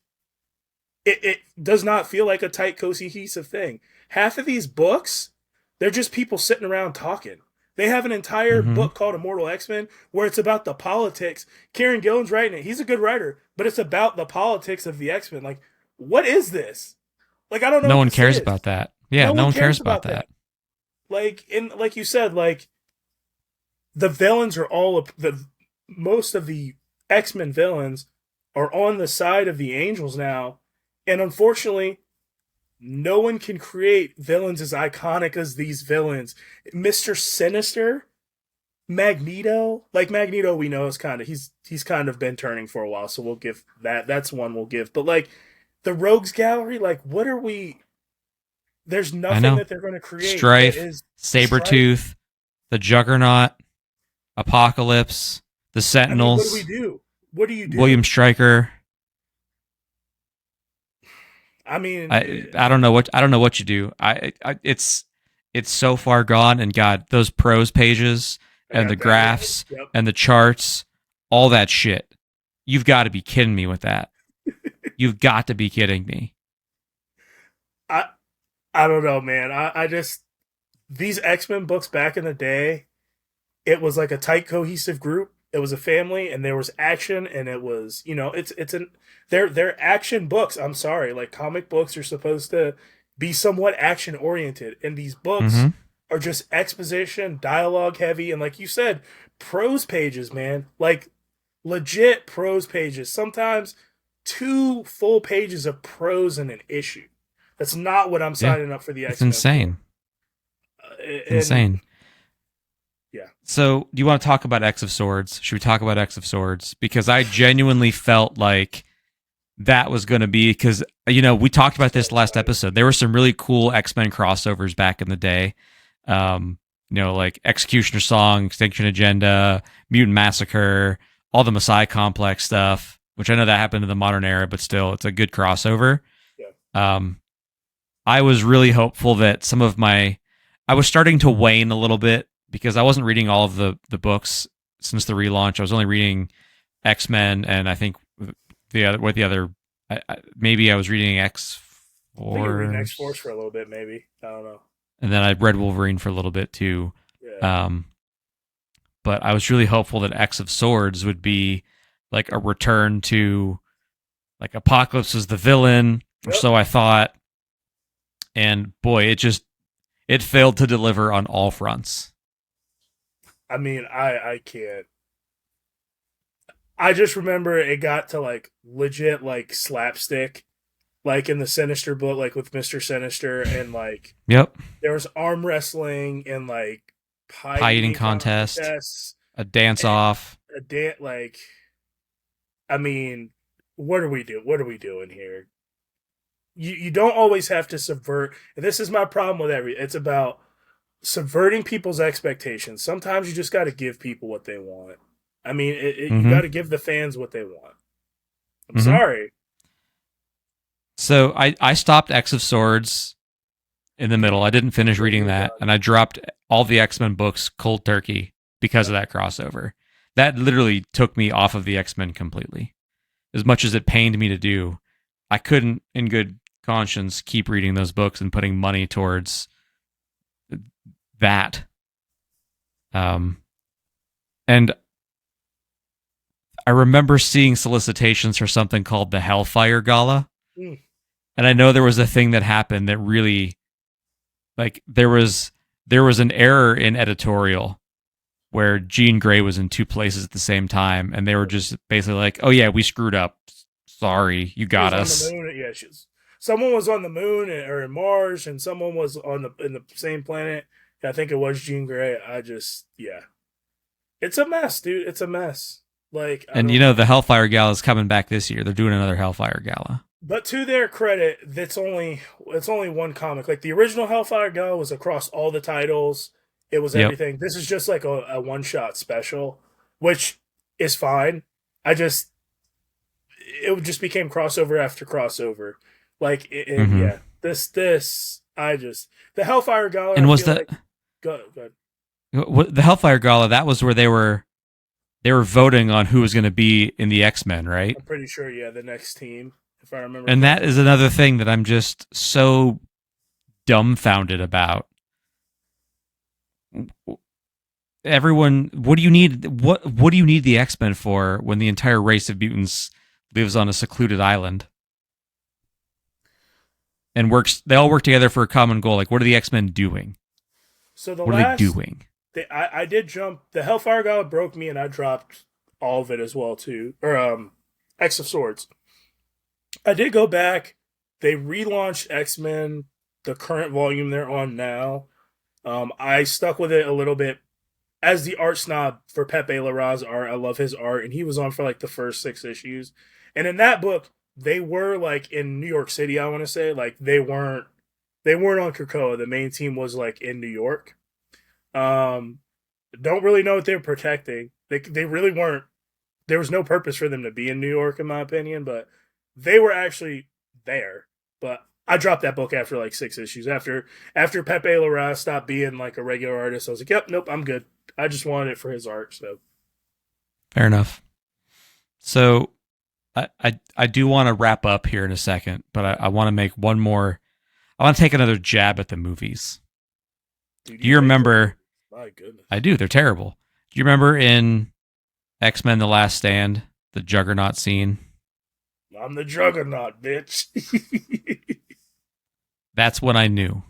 [SPEAKER 2] it does not feel like a tight, cohesive thing. Half of these books, they're just people sitting around talking. They have an entire book called Immortal X-Men where it's about the politics. Kieran Gillen's writing it. He's a good writer, but it's about the politics of the X-Men. Like, what is this? Like, I don't know.
[SPEAKER 1] No one cares about that. Yeah, no one cares about that.
[SPEAKER 2] Like, like you said, like, the villains are most of the X-Men villains are on the side of the Angels now. And unfortunately, no one can create villains as iconic as these villains. Mr. Sinister, Magneto, we know is he's kind of been turning for a while, so we'll give that's one we'll give. But like the Rogues Gallery, like what are we? There's nothing that they're going to create.
[SPEAKER 1] Strife, Sabretooth, the Juggernaut, Apocalypse. the
[SPEAKER 2] I mean, what do we
[SPEAKER 1] Sentinels,
[SPEAKER 2] do? What do you
[SPEAKER 1] William
[SPEAKER 2] do?
[SPEAKER 1] Stryker.
[SPEAKER 2] I mean,
[SPEAKER 1] I don't know what you do. It's so far gone. And God, those prose pages
[SPEAKER 2] I
[SPEAKER 1] and the
[SPEAKER 2] got that. Yeah.
[SPEAKER 1] graphs
[SPEAKER 2] Yep.
[SPEAKER 1] and the charts, all that shit. You've got to be kidding me with that. You've got to be kidding me.
[SPEAKER 2] I I don't know, man. I just these X Men books back in the day, it was like a tight, cohesive group. It was a family, and there was action, and it was it's an they're action books. I'm sorry, like comic books are supposed to be somewhat action oriented, and these books
[SPEAKER 1] Mm-hmm.
[SPEAKER 2] are just exposition, dialogue heavy, and like you said, prose pages, man. Like legit prose pages. Sometimes two full pages of prose in an issue. That's not what I'm
[SPEAKER 1] Yeah,
[SPEAKER 2] signing up for the
[SPEAKER 1] it's
[SPEAKER 2] X Men for.
[SPEAKER 1] insane. It's
[SPEAKER 2] And
[SPEAKER 1] insane.
[SPEAKER 2] yeah,
[SPEAKER 1] So, do you want to talk about X of Swords? Should we talk about X of Swords? Because I genuinely felt like that was going to be because we talked about
[SPEAKER 2] so
[SPEAKER 1] this last
[SPEAKER 2] excited.
[SPEAKER 1] episode. There were some really cool X-Men crossovers back in the day. Like Executioner Song, Extinction Agenda, Mutant Massacre, all the Messiah Complex stuff, which I know that happened in the modern era, but still, it's a good crossover.
[SPEAKER 2] Yeah,
[SPEAKER 1] Um, I was really hopeful that I was starting to wane a little bit because I wasn't reading all of the books since the relaunch. I was only reading X-Men and I think the other maybe I was reading X
[SPEAKER 2] I think you're reading X Force
[SPEAKER 1] Force,
[SPEAKER 2] for a little bit, maybe. I don't know.
[SPEAKER 1] and then I read Wolverine for a little bit too.
[SPEAKER 2] Yeah.
[SPEAKER 1] Um, but I was really hopeful that X of Swords would be like a return to like Apocalypse was the villain, or
[SPEAKER 2] Yep.
[SPEAKER 1] so I thought. And boy, it failed to deliver on all fronts.
[SPEAKER 2] I mean, I can't. I just remember it got to like legit like slapstick, like in the Sinister book, like with Mister Sinister, and like
[SPEAKER 1] Yep,
[SPEAKER 2] there was arm wrestling and like pie
[SPEAKER 1] pie eating
[SPEAKER 2] eating
[SPEAKER 1] contest,
[SPEAKER 2] contests
[SPEAKER 1] a dance
[SPEAKER 2] and
[SPEAKER 1] off.
[SPEAKER 2] a dance. Like, I mean, what are we doing? What are we doing here? You don't always have to subvert. And this is my problem with every. It's about subverting people's expectations. Sometimes you just got to give people what they want. I mean, you got
[SPEAKER 1] Mm-hmm.
[SPEAKER 2] to give the fans what they want. I'm
[SPEAKER 1] Mm-hmm.
[SPEAKER 2] sorry.
[SPEAKER 1] So I stopped X of Swords in the middle. I didn't finish
[SPEAKER 2] Yeah,
[SPEAKER 1] reading
[SPEAKER 2] you're
[SPEAKER 1] that,
[SPEAKER 2] done.
[SPEAKER 1] and I dropped all the X-Men books cold turkey because
[SPEAKER 2] Yeah.
[SPEAKER 1] of that crossover. That literally took me off of the X-Men completely. As much as it pained me to do, I couldn't, in good conscience, keep reading those books and putting money towards that. Um, and I remember seeing solicitations for something called the Hellfire Gala,
[SPEAKER 2] Mm.
[SPEAKER 1] and I know there was a thing that happened that really, like, there was an error in editorial where Jean Grey was in two places at the same time, and they were just basically like, "Oh yeah, we screwed up. Sorry, you
[SPEAKER 2] She
[SPEAKER 1] got
[SPEAKER 2] was on the
[SPEAKER 1] us."
[SPEAKER 2] moon. Yeah, someone was on the moon or in Mars, and someone was on the in the same planet. I think it was Jean Grey. I just yeah, it's a mess, dude. It's a mess. Like I
[SPEAKER 1] And
[SPEAKER 2] don't know.
[SPEAKER 1] the Hellfire Gala is coming back this year. They're doing another Hellfire Gala.
[SPEAKER 2] But to their credit, it's only one comic. Like the original Hellfire Gala was across all the titles. It was
[SPEAKER 1] Yep.
[SPEAKER 2] everything. This is just like a one shot special, which is fine. I just it just became crossover after crossover. Like and
[SPEAKER 1] Mm-hmm.
[SPEAKER 2] yeah, this I just the Hellfire Gala. I
[SPEAKER 1] And was
[SPEAKER 2] feel
[SPEAKER 1] the
[SPEAKER 2] like go.
[SPEAKER 1] the Hellfire Gala? That was where they were voting on who was going to be in the X-Men, right?
[SPEAKER 2] I'm pretty sure. Yeah, the next team, if I remember
[SPEAKER 1] And that
[SPEAKER 2] correctly.
[SPEAKER 1] is another thing that I'm just so dumbfounded about. Everyone, what do you need? What do you need the X-Men for when the entire race of mutants lives on a secluded island and works? They all work together for a common goal. Like, what are the X-Men doing?
[SPEAKER 2] So the
[SPEAKER 1] What are they
[SPEAKER 2] last
[SPEAKER 1] doing?
[SPEAKER 2] I did jump. The Hellfire Gala broke me, and I dropped all of it as well too. Or X of Swords. I did go back. They relaunched X Men, the current volume they're on now. I stuck with it a little bit as the art snob for Pepe Larraz's art. I love his art, and he was on for like the first 6 issues. And in that book, they were like in New York City. I want to say like they weren't on Krakoa. The main team was like in New York. Um, don't really know what they're protecting. They really weren't. There was no purpose for them to be in New York, in my opinion, but they were actually there. But I dropped that book after like 6 issues. After Pepe Larraz stopped being like a regular artist, I was like, "Yep, nope, I'm good." I just wanted it for his art. So
[SPEAKER 1] Fair enough. So I do want to wrap up here in a second, but I want to make one more. I want to take another jab at the movies.
[SPEAKER 2] dude,
[SPEAKER 1] Do you remember?
[SPEAKER 2] my goodness,
[SPEAKER 1] I do. They're terrible. Do you remember in X-Men: The Last Stand, the Juggernaut scene?
[SPEAKER 2] I'm the Juggernaut, bitch.
[SPEAKER 1] That's when I knew.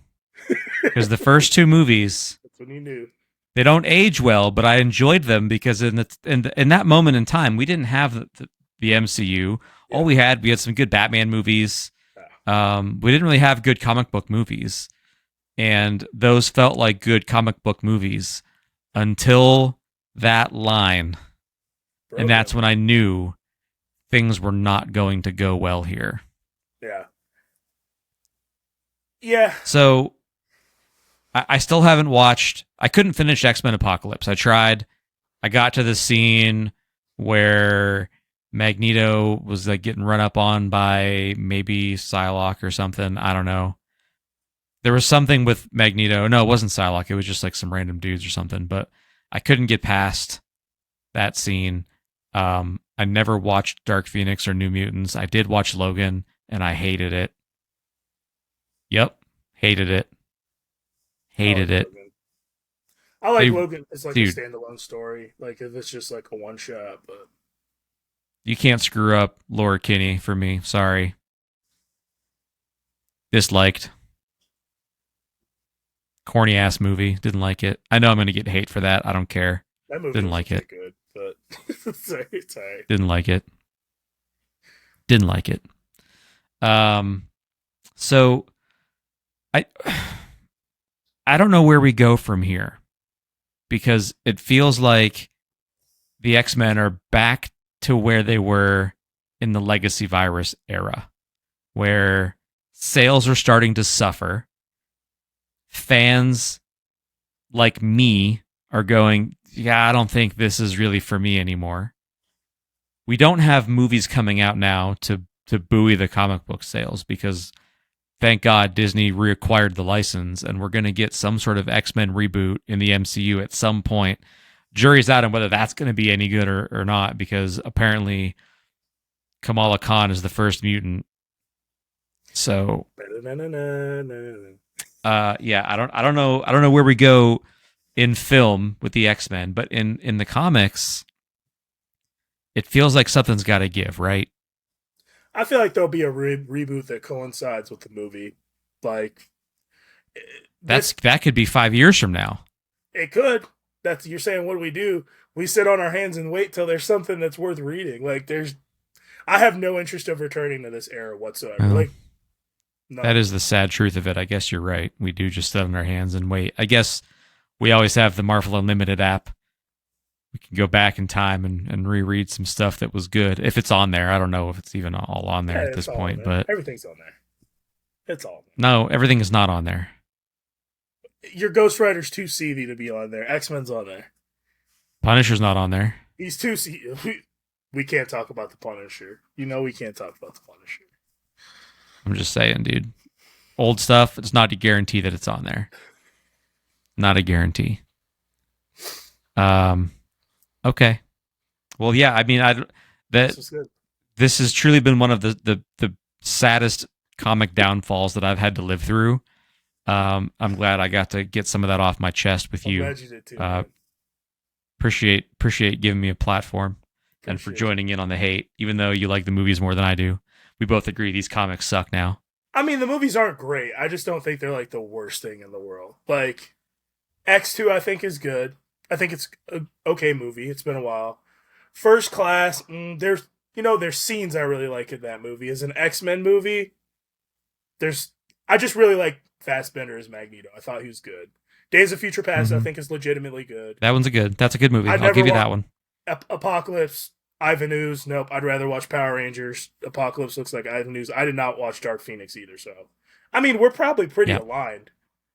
[SPEAKER 1] Because the first two movies,
[SPEAKER 2] That's when you knew.
[SPEAKER 1] they don't age well, but I enjoyed them because in that moment in time, we didn't have the MCU.
[SPEAKER 2] Yeah.
[SPEAKER 1] All we had some good Batman movies. We didn't really have good comic book movies, and those felt like good comic book movies until that line, and that's when I knew things were not going to go well here.
[SPEAKER 2] Yeah. Yeah.
[SPEAKER 1] So I still haven't watched. I couldn't finish X-Men Apocalypse. I tried. I got to the scene where Magneto was like getting run up on by maybe Psylocke or something. I don't know. There was something with Magneto. No, it wasn't Psylocke. It was just like some random dudes or something. But I couldn't get past that scene. I never watched Dark Phoenix or New Mutants. I did watch Logan, and I hated it. Yep, hated it. Hated it.
[SPEAKER 2] Logan. I like Logan. It's like a standalone story. Like if it's just like a one shot, but
[SPEAKER 1] you can't screw up Laura Kinney for me. Sorry. Disliked. Corny ass movie. Didn't like it. I know I'm gonna get hate for that. I don't care.
[SPEAKER 2] That movie
[SPEAKER 1] didn't like it.
[SPEAKER 2] Good, but sorry.
[SPEAKER 1] Didn't like it. Didn't like it. So I don't know where we go from here because it feels like the X-Men are back to where they were in the Legacy Virus era, where sales are starting to suffer. Fans like me are going, yeah, I don't think this is really for me anymore. We don't have movies coming out now to buoy the comic book sales because thank God Disney reacquired the license and we're going to get some sort of X-Men reboot in the MCU at some point. Jury's out on whether that's going to be any good or not because apparently Kamala Khan is the first mutant. So yeah, I don't know where we go in film with the X-Men, but in the comics it feels like something's got to give, right?
[SPEAKER 2] I feel like there'll be a reboot that coincides with the movie. Like
[SPEAKER 1] that could be 5 years from now.
[SPEAKER 2] It could. That's you're saying. What do? We sit on our hands and wait till there's something that's worth reading. Like I have no interest of returning to this era whatsoever. Like
[SPEAKER 1] no. That is the sad truth of it. I guess you're right. We do just sit on our hands and wait. I guess we always have the Marvel Unlimited app. We can go back in time and reread some stuff that was good. If it's on there. I don't know if it's even all on there at this point. But
[SPEAKER 2] everything's on there. It's all on there.
[SPEAKER 1] No, everything is not on there.
[SPEAKER 2] Your Ghost Rider's too seedy to be on there. X-Men's on there.
[SPEAKER 1] Punisher's not on there.
[SPEAKER 2] He's too seedy. We can't talk about the Punisher. You know we can't talk about the Punisher.
[SPEAKER 1] I'm just saying, dude. Old stuff, it's not a guarantee that it's on there. Not a guarantee. Okay. Well, yeah, I mean, this has truly been one of the saddest comic downfalls that I've had to live through. I'm glad I got to get some of that off my chest with you.
[SPEAKER 2] Glad you did too,
[SPEAKER 1] appreciate giving me a platform and for joining in on the hate, even though you like the movies more than I do. We both agree these comics suck now.
[SPEAKER 2] I mean, the movies aren't great. I just don't think they're like the worst thing in the world. Like X2, I think is good. I think it's an okay movie. It's been a while. First Class, there's scenes I really like in that movie. As an X-Men movie, I just really like Fassbender as Magneto. I thought he was good. Days of Future Past, I think, is legitimately good.
[SPEAKER 1] That's a good movie. I'll give you that one.
[SPEAKER 2] Apocalypse, Ivan Ooze, nope. I'd rather watch Power Rangers. Apocalypse looks like Ivan Ooze. I did not watch Dark Phoenix either, so. I mean, we're probably pretty aligned.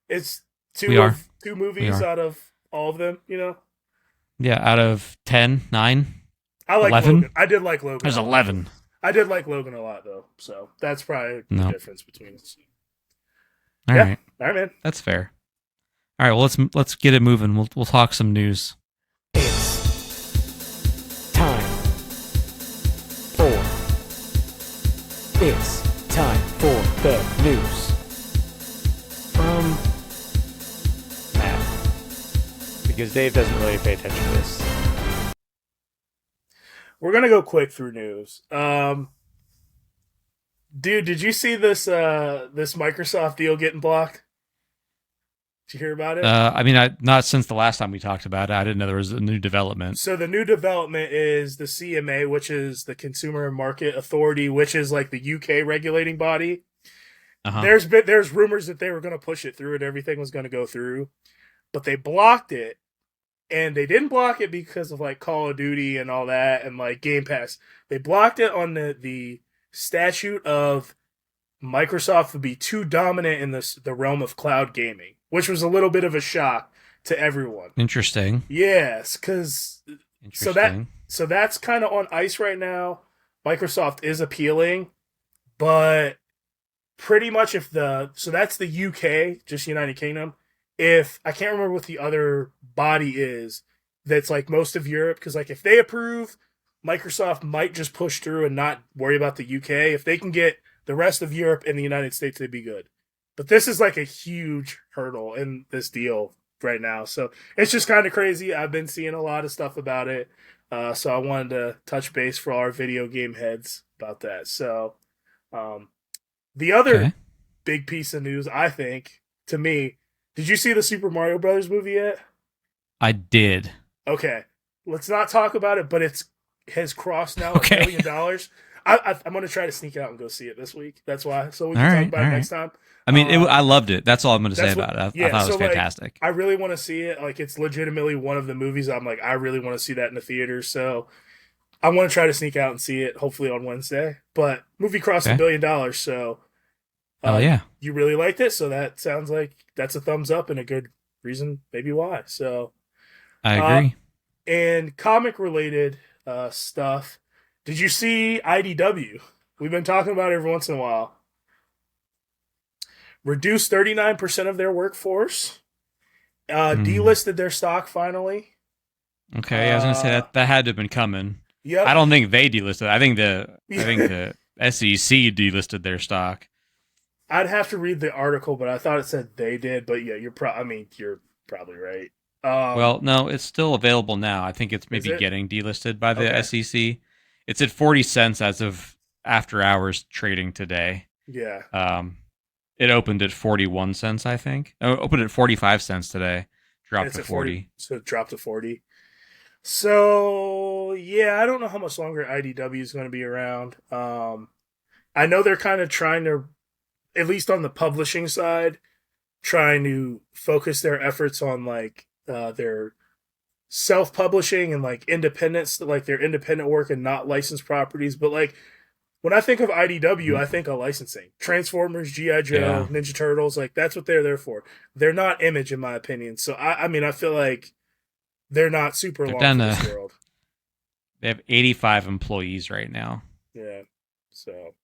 [SPEAKER 2] It's two movies out of all of them,
[SPEAKER 1] Yeah, out of 10, 9,
[SPEAKER 2] I like
[SPEAKER 1] 11.
[SPEAKER 2] Logan. I did like Logan.
[SPEAKER 1] There's 11.
[SPEAKER 2] I did like Logan a lot though, so that's probably the
[SPEAKER 1] No.
[SPEAKER 2] difference between us.
[SPEAKER 1] All
[SPEAKER 2] Yeah,
[SPEAKER 1] right.
[SPEAKER 2] all right, man.
[SPEAKER 1] That's fair. All right, well let's get it moving. We'll talk some news.
[SPEAKER 3] It's time for. It's time for the news from Matt, because Dave doesn't really pay attention to this.
[SPEAKER 2] We're gonna go quick through news. Dude, did you see this Microsoft deal getting blocked? Did you hear about it?
[SPEAKER 1] I mean, not since the last time we talked about it. I didn't know there was a new development.
[SPEAKER 2] So the new development is the CMA, which is the Consumer Market Authority, which is like the UK regulating body.
[SPEAKER 1] Uh-huh.
[SPEAKER 2] There's rumors that they were going to push it through and everything was going to go through, but they blocked it. And they didn't block it because of like Call of Duty and all that and like Game Pass. They blocked it on the statute of Microsoft would be too dominant in the realm of cloud gaming, which was a little bit of a shock to everyone.
[SPEAKER 1] Interesting.
[SPEAKER 2] Yes, because so that's kind of on ice right now. Microsoft is appealing, but pretty much so that's the UK, just United Kingdom. If I can't remember what the other body is, that's like most of Europe, because like if they approve, Microsoft might just push through and not worry about the UK. If they can get the rest of Europe and the United States, they'd be good. But this is like a huge hurdle in this deal right now. So it's just kind of crazy. I've been seeing a lot of stuff about it. So I wanted to touch base for all our video game heads about that. So the other big piece of news, I think, to me, did you see the Super Mario Brothers movie yet?
[SPEAKER 1] I did.
[SPEAKER 2] Okay. Let's not talk about it, but it has crossed now $1 million. I'm going to try to sneak out and go see it this week. That's why. So we can talk about it next time.
[SPEAKER 1] I mean, I loved it. That's all I'm going to say about it. I thought it was fantastic.
[SPEAKER 2] Like, I really want to see it. Like, it's legitimately one of the movies I'm like, I really want to see that in the theater. So I want to try to sneak out and see it, hopefully on Wednesday. But movie crossed $1 billion. So
[SPEAKER 1] yeah.
[SPEAKER 2] You really liked it. So that sounds like that's a thumbs up and a good reason maybe why. So
[SPEAKER 1] I agree.
[SPEAKER 2] And comic related stuff. Did you see IDW? We've been talking about it every once in a while. Reduced 39% of their workforce. Delisted their stock finally.
[SPEAKER 1] Okay, I was gonna say that had to have been coming.
[SPEAKER 2] Yep.
[SPEAKER 1] I don't think they delisted. I think the SEC delisted their stock.
[SPEAKER 2] I'd have to read the article, but I thought it said they did. But yeah, you're probably right.
[SPEAKER 1] Well, no, it's still available now. I think it's maybe getting delisted by the SEC. It's at 40 cents as of after hours trading today.
[SPEAKER 2] Yeah.
[SPEAKER 1] It opened at 41 cents, I think. Oh, opened at 45 cents today. Dropped to 40.
[SPEAKER 2] So it dropped to 40. So, yeah, I don't know how much longer IDW is going to be around. I know they're kind of trying to, at least on the publishing side, trying to focus their efforts on like their self-publishing and like independence, like their independent work and not licensed properties. But like when I think of IDW, I think of licensing. Transformers, G.I. Joe, Ninja Turtles, like that's what they're there for. They're not Image, in my opinion. So I mean, I feel like they're not super long for this world.
[SPEAKER 1] They have 85 employees right now.
[SPEAKER 2] Yeah. So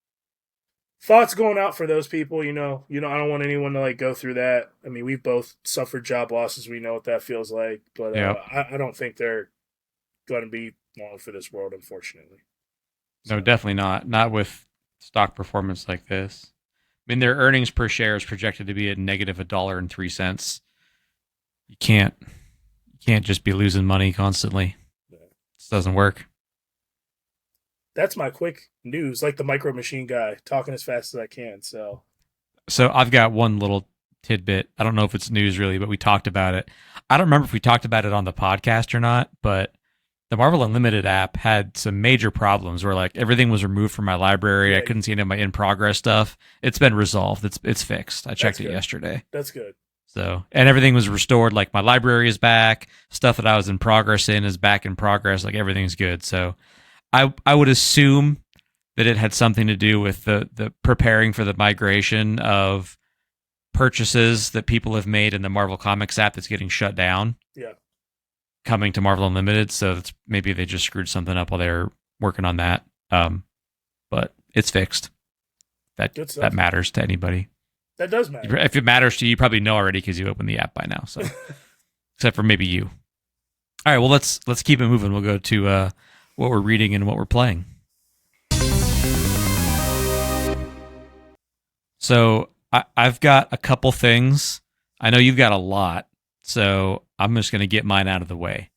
[SPEAKER 2] thoughts going out for those people. You know, I don't want anyone to like go through that. I mean, we've both suffered job losses. We know what that feels like, but I don't think they're going to be long for this world, unfortunately.
[SPEAKER 1] So. No, definitely not. Not with stock performance like this. I mean, their earnings per share is projected to be at negative $1.03. You can't just be losing money constantly. Yeah. This doesn't work.
[SPEAKER 2] That's my quick news, like the Micro Machine guy, talking as fast as I can. So
[SPEAKER 1] I've got one little tidbit. I don't know if it's news really, but we talked about it. I don't remember if we talked about it on the podcast or not, but the Marvel Unlimited app had some major problems where like everything was removed from my library. Yeah. I couldn't see any of my in progress stuff. It's been resolved. It's fixed. I checked it yesterday.
[SPEAKER 2] That's good.
[SPEAKER 1] So, and everything was restored. Like my library is back. Stuff that I was in progress in is back in progress. Like everything's good. So I would assume that it had something to do with the preparing for the migration of purchases that people have made in the Marvel Comics app that's getting shut down.
[SPEAKER 2] Yeah.
[SPEAKER 1] coming to Marvel Unlimited, so maybe they just screwed something up while they were working on that. But it's fixed. That matters to anybody.
[SPEAKER 2] That does matter.
[SPEAKER 1] If it matters to you, you probably know already because you opened the app by now. So, except for maybe you. All right, well let's keep it moving. We'll go to what we're reading and what we're playing. So I've got a couple things. I know you've got a lot, so I'm just going to get mine out of the way.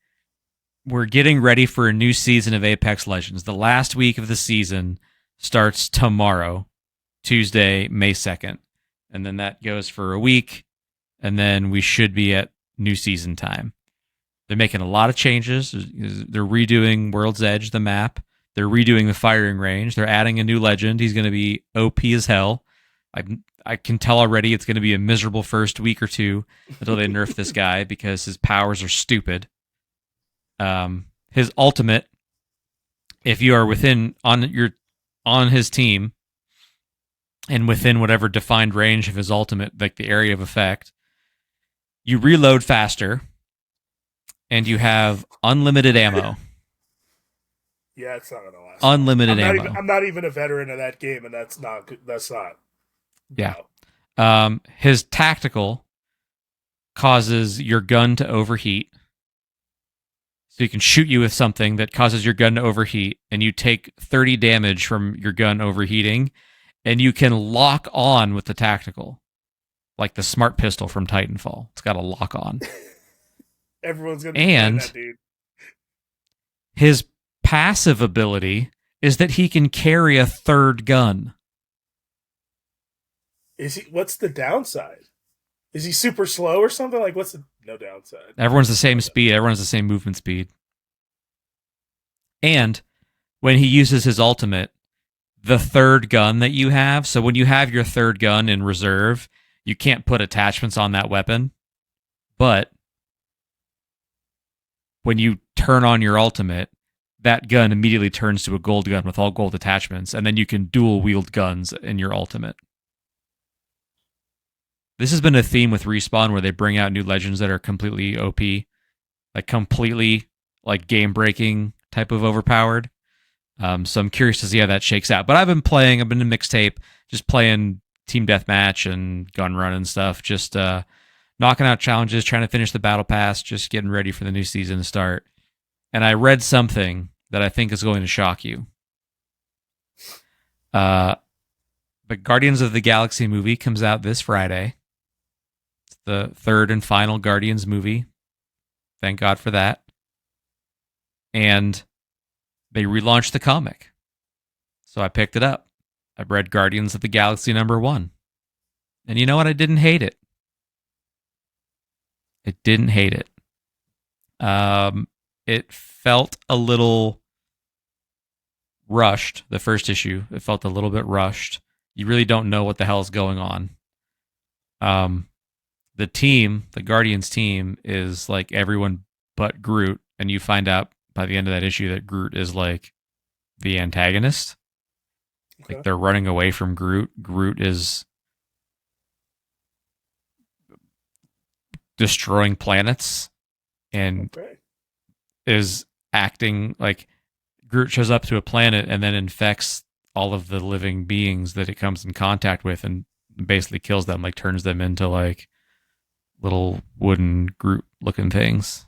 [SPEAKER 1] We're getting ready for a new season of Apex Legends. The last week of the season starts tomorrow, Tuesday, May 2nd. And then that goes for a week, and then we should be at new season time. They're making a lot of changes. They're redoing World's Edge, the map. They're redoing the firing range. They're adding a new legend. He's going to be OP as hell. I can tell already it's going to be a miserable first week or two until they nerf this guy because his powers are stupid. His ultimate, if you are on his team and within whatever defined range of his ultimate, like the area of effect, you reload faster and you have unlimited ammo.
[SPEAKER 2] Yeah, it's not gonna last.
[SPEAKER 1] Unlimited ammo.
[SPEAKER 2] I'm not even a veteran of that game, and that's not good. That's not.
[SPEAKER 1] Yeah. No. His tactical causes your gun to overheat. So he can shoot you with something that causes your gun to overheat, and you take 30 damage from your gun overheating, and you can lock on with the tactical. Like the smart pistol from Titanfall. It's got a lock on.
[SPEAKER 2] Everyone's going to find that dude.
[SPEAKER 1] His passive ability is that he can carry a third gun.
[SPEAKER 2] What's the downside? Is he super slow or something? Like, no downside?
[SPEAKER 1] Everyone's the same speed. Everyone's the same movement speed. And when he uses his ultimate, the third gun that you have, so when you have your third gun in reserve, you can't put attachments on that weapon. But when you turn on your ultimate, that gun immediately turns to a gold gun with all gold attachments, and then you can dual wield guns in your ultimate. This has been a theme with Respawn where they bring out new legends that are completely OP, like completely like game-breaking type of overpowered. So I'm curious to see how that shakes out. But I've been in mixtape, just playing team deathmatch and gun run and stuff, just knocking out challenges, trying to finish the battle pass, just getting ready for the new season to start. And I read something that I think is going to shock you. The Guardians of the Galaxy movie comes out this Friday. It's the third and final Guardians movie. Thank God for that. And they relaunched the comic. So I picked it up. I read Guardians of the Galaxy #1. And you know what? I didn't hate it. I didn't hate it. It felt a little rushed, the first issue. It felt a little bit rushed. You really don't know what the hell is going on. The team, the Guardians team, is like everyone but Groot, and you find out by the end of that issue that Groot is like the antagonist. Okay. Like they're running away from Groot. Groot is destroying planets and is acting like Groot shows up to a planet and then infects all of the living beings that it comes in contact with and basically kills them, like turns them into like little wooden Groot looking things.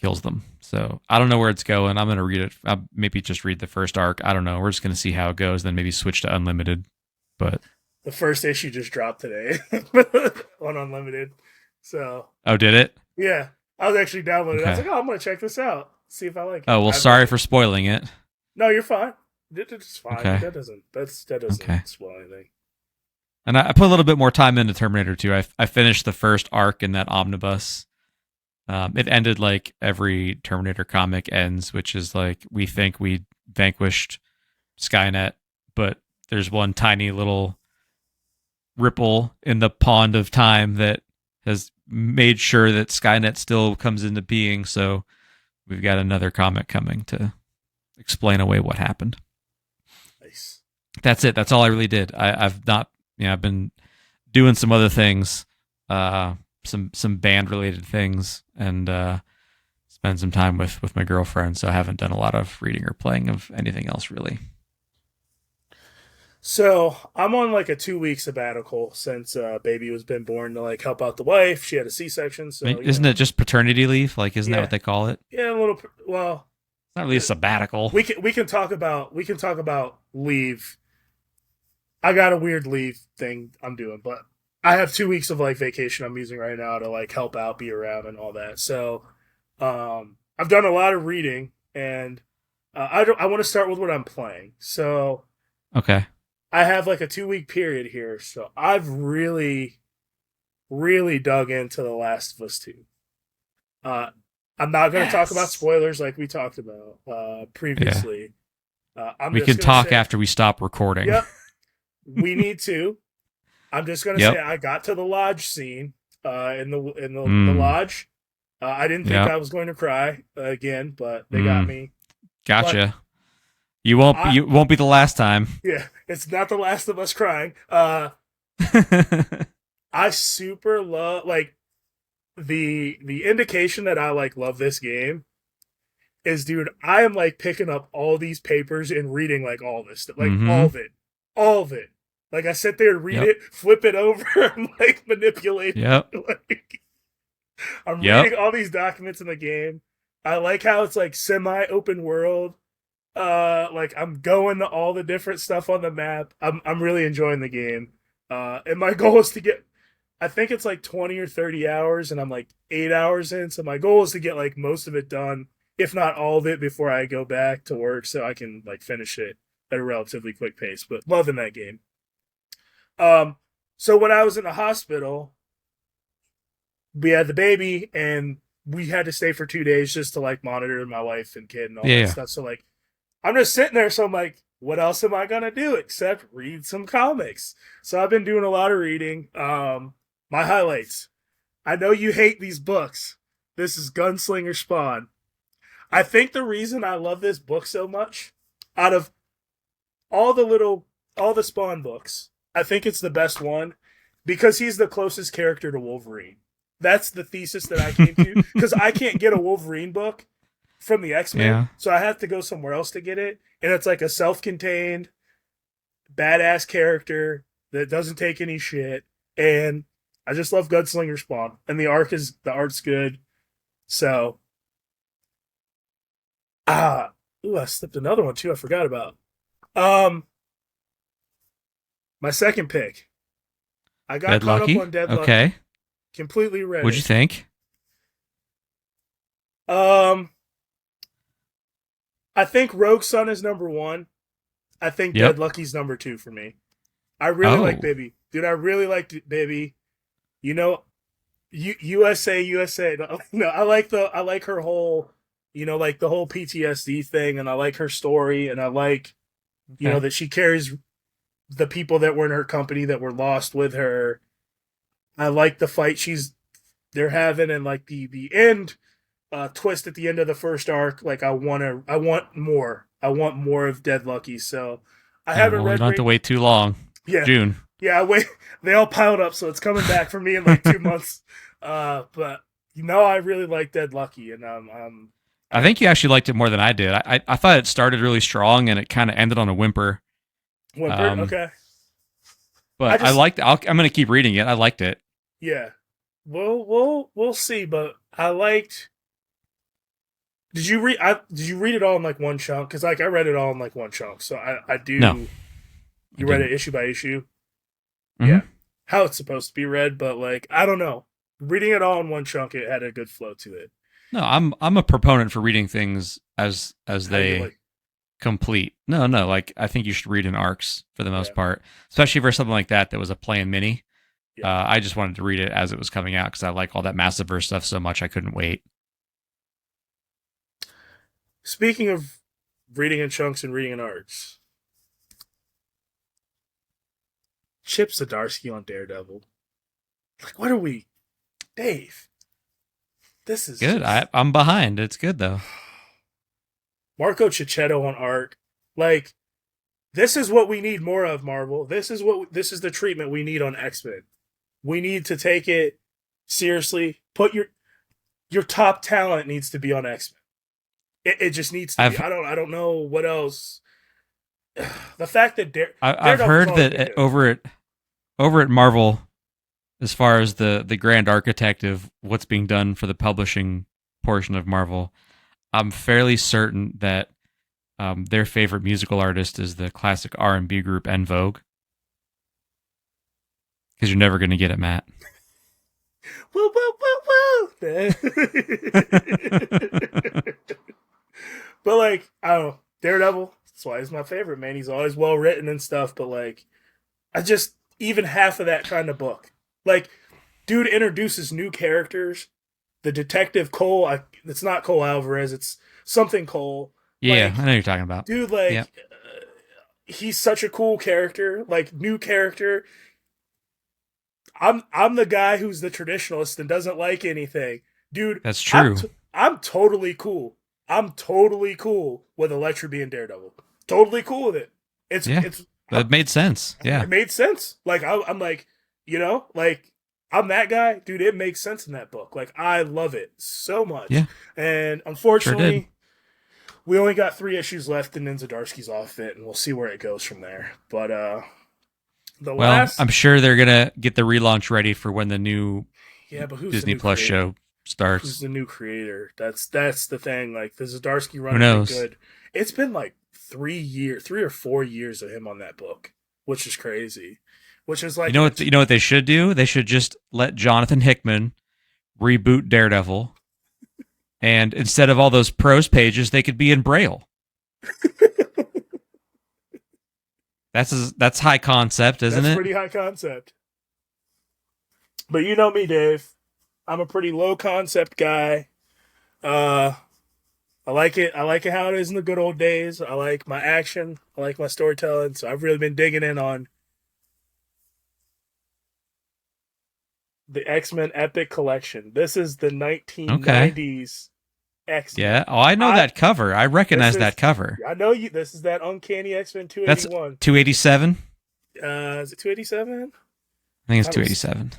[SPEAKER 1] Kills them. So I don't know where it's going. I'm going to read it. I'll maybe just read the first arc. I don't know. We're just going to see how it goes, then maybe switch to Unlimited. But
[SPEAKER 2] the first issue just dropped today on Unlimited. So
[SPEAKER 1] oh, did it?
[SPEAKER 2] Yeah. I was actually downloading it. I was like, I'm going to check this out. See if I like it.
[SPEAKER 1] Oh, well, sorry for spoiling it.
[SPEAKER 2] No, you're fine. It's fine. Okay. That doesn't spoil anything.
[SPEAKER 1] And I put a little bit more time into Terminator 2. I finished the first arc in that omnibus. It ended like every Terminator comic ends, which is like, we think we vanquished Skynet, but there's one tiny little ripple in the pond of time that has made sure that Skynet still comes into being. So we've got another comic coming to explain away what happened.
[SPEAKER 2] Nice.
[SPEAKER 1] That's it. That's all I really did. I've been doing some other things, some band related things, and spend some time with my girlfriend, so I haven't done a lot of reading or playing of anything else really.
[SPEAKER 2] So I'm on like a 2 week sabbatical since baby was been born to like help out the wife. She had a C-section,
[SPEAKER 1] I mean,
[SPEAKER 2] so
[SPEAKER 1] isn't it just paternity leave? Like, isn't that
[SPEAKER 2] yeah,
[SPEAKER 1] what they call it?
[SPEAKER 2] yeah, a little. Well,
[SPEAKER 1] It's not really a sabbatical.
[SPEAKER 2] we can talk about leave. I got a weird leave thing I'm doing, but I have 2 weeks of like vacation I'm using right now to like help out, be around, and all that. So I've done a lot of reading, and I want to start with what I'm playing. So
[SPEAKER 1] Okay.
[SPEAKER 2] I have like a 2 week period here, so I've really dug into The Last of Us 2. Uh, I'm not going to talk about
[SPEAKER 1] Yes.
[SPEAKER 2] spoilers like we talked about
[SPEAKER 1] Yeah.
[SPEAKER 2] previously. I'm
[SPEAKER 1] We
[SPEAKER 2] just
[SPEAKER 1] can
[SPEAKER 2] going to
[SPEAKER 1] talk
[SPEAKER 2] say,
[SPEAKER 1] after we stop recording.
[SPEAKER 2] yep, we need to. I'm just going to say
[SPEAKER 1] Yep.
[SPEAKER 2] I got to the lodge scene in the
[SPEAKER 1] Mm.
[SPEAKER 2] lodge. I didn't think
[SPEAKER 1] Yep.
[SPEAKER 2] I was going to cry again, but they got
[SPEAKER 1] Mm.
[SPEAKER 2] me.
[SPEAKER 1] Gotcha.
[SPEAKER 2] But
[SPEAKER 1] You won't be the last time.
[SPEAKER 2] yeah, it's not The Last of Us crying. I super love like the indication that I like love this game is, dude, I am like picking up all these papers and reading like all this stuff, like
[SPEAKER 1] Mm-hmm.
[SPEAKER 2] all of it. Like I sit there and read
[SPEAKER 1] Yep.
[SPEAKER 2] it, flip it over, and like manipulate it.
[SPEAKER 1] Yep.
[SPEAKER 2] Like, I'm
[SPEAKER 1] Yep.
[SPEAKER 2] reading all these documents in the game. I like how it's like semi open world. Like I'm going to all the different stuff on the map. I'm really enjoying the game. And my goal is to get, I think it's like 20 or 30 hours, and I'm like 8 hours in. So my goal is to get like most of it done, if not all of it, before I go back to work, so I can like finish it at a relatively quick pace. But loving that game. So when I was in the hospital, we had the baby, and we had to stay for 2 days just to like monitor my wife and kid and all
[SPEAKER 1] Yeah.
[SPEAKER 2] that stuff. So like, I'm just sitting there, so I'm like, what else am I gonna do except read some comics? So I've been doing a lot of reading. My highlights. I know you hate these books. This is Gunslinger Spawn. I think the reason I love this book so much, out of all the Spawn books, I think it's the best one because he's the closest character to Wolverine. That's the thesis that I came to, because I can't get a Wolverine book from the X-Men,
[SPEAKER 1] Yeah.
[SPEAKER 2] so I have to go somewhere else to get it. And it's like a self-contained, badass character that doesn't take any shit. And I just love Gunslinger Spawn, and the art's good. So, I slipped another one too. I forgot about. My second pick. I got
[SPEAKER 1] Dead
[SPEAKER 2] caught
[SPEAKER 1] Lucky.
[SPEAKER 2] up on Dead Lucky.
[SPEAKER 1] Okay.
[SPEAKER 2] Completely read
[SPEAKER 1] What'd you
[SPEAKER 2] it.
[SPEAKER 1] think?
[SPEAKER 2] I think Rogue Sun is number one. I think
[SPEAKER 1] Yep.
[SPEAKER 2] Dead Lucky's number two for me. I really like
[SPEAKER 1] Oh.
[SPEAKER 2] Bibby. Dude, I really liked Bibby. You know, USA. No, I like her whole, like the whole PTSD thing, and I like her story, and I like,
[SPEAKER 1] Okay.
[SPEAKER 2] that she carries the people that were in her company that were lost with her. I like the fight they're having, and like the end twist at the end of the first arc. Like I want more. I want more of Dead Lucky. So I haven't
[SPEAKER 1] Well, you
[SPEAKER 2] read.
[SPEAKER 1] don't have to wait too long.
[SPEAKER 2] Yeah,
[SPEAKER 1] June.
[SPEAKER 2] yeah. I wait. They all piled up, so it's coming back for me in like 2 months. But I really like Dead Lucky, and
[SPEAKER 1] I think you actually liked it more than I did. I thought it started really strong and it kind of ended on a whimper.
[SPEAKER 2] Whimper.
[SPEAKER 1] Um,
[SPEAKER 2] Okay.
[SPEAKER 1] But I liked it. I'm going to keep reading it. I liked it.
[SPEAKER 2] Yeah. We'll see, but I liked. Did you read it all in like one chunk? Because like I read it all in like one chunk. So I do.
[SPEAKER 1] No,
[SPEAKER 2] You
[SPEAKER 1] I
[SPEAKER 2] read
[SPEAKER 1] didn't.
[SPEAKER 2] it issue by issue.
[SPEAKER 1] Mhm.
[SPEAKER 2] Yeah. How it's supposed to be read, but like I don't know. Reading it all in one chunk, it had a good flow to it.
[SPEAKER 1] No, I'm a proponent for reading things as
[SPEAKER 2] How you
[SPEAKER 1] they
[SPEAKER 2] like-
[SPEAKER 1] complete. No, like I think you should read in arcs for the most
[SPEAKER 2] Yeah.
[SPEAKER 1] part, especially for something like that was a play-in mini.
[SPEAKER 2] Yeah.
[SPEAKER 1] I just wanted to read it as it was coming out because I like all that Massiverse stuff so much I couldn't wait.
[SPEAKER 2] Speaking of reading in chunks and reading in arcs, Chip Zdarsky on Daredevil. Like, what are we, Dave? This is
[SPEAKER 1] Good.
[SPEAKER 2] just-
[SPEAKER 1] I'm behind. It's good though.
[SPEAKER 2] Marco Cicchetto on arc. Like, this is what we need more of, Marvel. This is the treatment we need on X-Men. We need to take it seriously. your top talent needs to be on X-Men. It just needs to be.
[SPEAKER 1] I've
[SPEAKER 2] I don't know what else. The fact that
[SPEAKER 1] I've
[SPEAKER 2] Daredevil's
[SPEAKER 1] heard
[SPEAKER 2] always been
[SPEAKER 1] that
[SPEAKER 2] good.
[SPEAKER 1] over at Marvel, as far as the grand architect of what's being done for the publishing portion of Marvel, I'm fairly certain that their favorite musical artist is the classic R&B group En Vogue. Because you're never going to get it, Matt.
[SPEAKER 2] Woo woo woo woo. But like, I don't know, Daredevil. That's why he's my favorite, man. He's always well written and stuff. But like, I just even half of that kind of book, like, dude introduces new characters. The detective Cole. It's not Cole Alvarez. It's something Cole.
[SPEAKER 1] Yeah,
[SPEAKER 2] Like,
[SPEAKER 1] I know what you're talking about.
[SPEAKER 2] dude, like,
[SPEAKER 1] Yeah,
[SPEAKER 2] he's such a cool character. Like, new character. I'm the guy who's the traditionalist and doesn't like anything, dude.
[SPEAKER 1] that's true.
[SPEAKER 2] I'm totally cool. I'm totally cool with Elektra being Daredevil. Totally cool with it.
[SPEAKER 1] Yeah,
[SPEAKER 2] It's
[SPEAKER 1] that made sense. Yeah.
[SPEAKER 2] it made sense. Like I'm like, like, I'm that guy, dude. It makes sense in that book. Like, I love it so much.
[SPEAKER 1] Yeah.
[SPEAKER 2] And
[SPEAKER 1] Sure did.
[SPEAKER 2] unfortunately, we only got 3 issues left, and then Zdarsky's off it, and we'll see where it goes from there. But the
[SPEAKER 1] Well,
[SPEAKER 2] last,
[SPEAKER 1] I'm sure they're gonna get the relaunch ready for when the new
[SPEAKER 2] yeah, but who's
[SPEAKER 1] Disney
[SPEAKER 2] the new
[SPEAKER 1] Plus
[SPEAKER 2] creator?
[SPEAKER 1] show
[SPEAKER 2] Who's
[SPEAKER 1] starts.
[SPEAKER 2] the new creator? That's the thing. Like, the Zdarsky run
[SPEAKER 1] Who
[SPEAKER 2] has
[SPEAKER 1] knows?
[SPEAKER 2] been good. It's been like 3 or 4 years of him on that book, which is crazy. Which is like,
[SPEAKER 1] You know what they should do? They should just let Jonathan Hickman reboot Daredevil, and instead of all those prose pages, they could be in Braille. That's high concept, isn't
[SPEAKER 2] that's
[SPEAKER 1] it?
[SPEAKER 2] pretty high concept. But you know me, Dave. I'm a pretty low concept guy. I like it. I like it how it is in the good old days. I like my action. I like my storytelling. So I've really been digging in on the X-Men Epic Collection. This is the 1990s X-Men.
[SPEAKER 1] Yeah. Oh, I know that cover. I recognize that cover.
[SPEAKER 2] I know you. This is that uncanny X-Men
[SPEAKER 1] That's
[SPEAKER 2] 281.
[SPEAKER 1] 287.
[SPEAKER 2] Is it 287?
[SPEAKER 1] I think it's 287.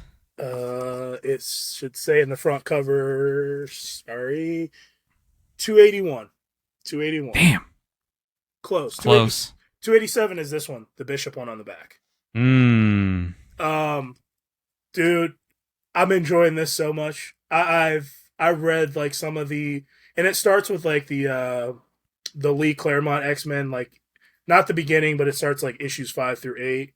[SPEAKER 2] It should say in the front cover. Sorry, 281. 281.
[SPEAKER 1] Damn.
[SPEAKER 2] Close. 287 is this one, the Bishop one on the back. Dude, I'm enjoying this so much. I've read like some of the, and it starts with like the Lee Claremont X-Men, like, not the beginning, but it starts like issues 5 through 8.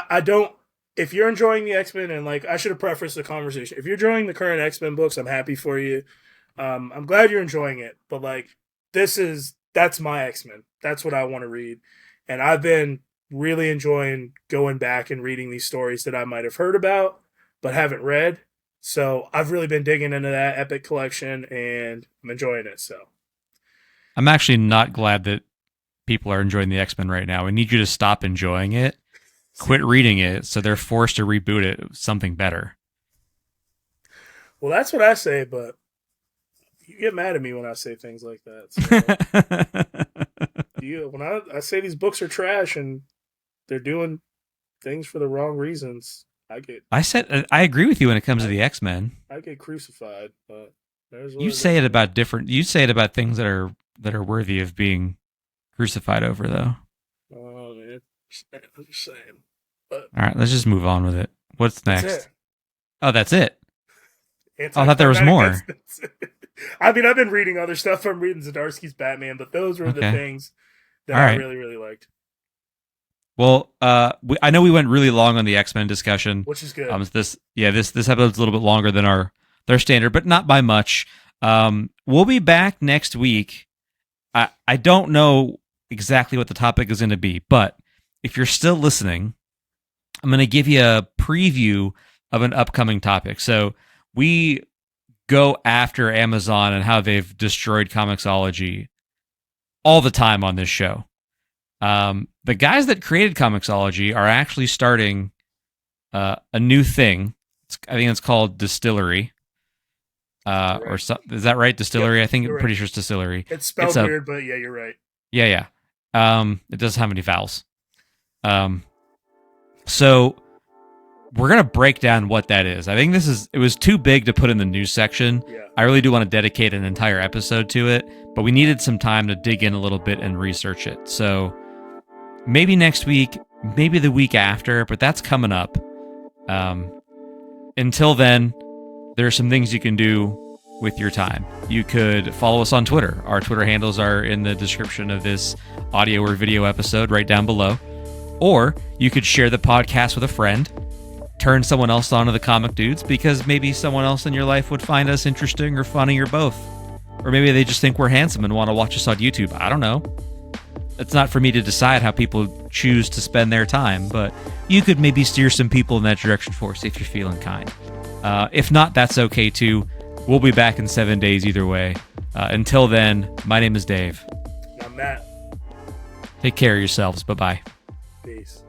[SPEAKER 2] I don't. If you're enjoying the X-Men, and like, I should have prefaced the conversation. If you're enjoying the current X-Men books, I'm happy for you. I'm glad you're enjoying it. But like, that's my X-Men. That's what I want to read, and I've been really enjoying going back and reading these stories that I might have heard about but haven't read. So I've really been digging into that Epic collection, and I'm enjoying it. So
[SPEAKER 1] I'm actually not glad that people are enjoying the X-Men right now. I need you to stop enjoying it. Quit reading it, so they're forced to reboot it with something better.
[SPEAKER 2] well, that's what I say, but you get mad at me when I say things like that. So when I say these books are trash and they're doing things for the wrong reasons,
[SPEAKER 1] I agree with you when it comes to the X-Men.
[SPEAKER 2] I get crucified. But
[SPEAKER 1] You say it about things that are worthy of being crucified over, though.
[SPEAKER 2] Oh man, I'm just saying. But
[SPEAKER 1] all right, let's just move on with it. What's next?
[SPEAKER 2] that's it.
[SPEAKER 1] Oh, that's it. I thought there was more.
[SPEAKER 2] I mean, I've been reading other stuff. I'm reading Zdarsky's Batman, but those were the things that I really, really liked.
[SPEAKER 1] Well, I know we went really long on the X-Men discussion,
[SPEAKER 2] which is good.
[SPEAKER 1] This episode's a little bit longer than their standard, but not by much. We'll be back next week. I don't know exactly what the topic is going to be, but if you're still listening, I'm going to give you a preview of an upcoming topic. So we go after Amazon and how they've destroyed Comixology all the time on this show. The guys that created Comixology are actually starting a new thing. I think it's called Distillery. Or so, is that right? Distillery? Yep, I think I'm pretty sure it's Distillery.
[SPEAKER 2] It's spelled weird, but yeah, you're right.
[SPEAKER 1] Yeah. It doesn't have any vowels. So we're gonna break down what that is. I think it was too big to put in the news section.
[SPEAKER 2] Yeah.
[SPEAKER 1] I really do want to dedicate an entire episode to it, but we needed some time to dig in a little bit and research it. So maybe next week, maybe the week after, but that's coming up. Until then, there are some things you can do with your time. You could follow us on Twitter. Our Twitter handles are in the description of this audio or video episode right down below. Or you could share the podcast with a friend, turn someone else onto the Comic Dudes, because maybe someone else in your life would find us interesting or funny or both. Or maybe they just think we're handsome and want to watch us on YouTube. I don't know. It's not for me to decide how people choose to spend their time, but you could maybe steer some people in that direction for us if you're feeling kind. If not, that's okay too. We'll be back in 7 days either way. Until then, my name is Dave.
[SPEAKER 2] I'm Matt.
[SPEAKER 1] Take care of yourselves. Bye-bye.
[SPEAKER 2] Peace.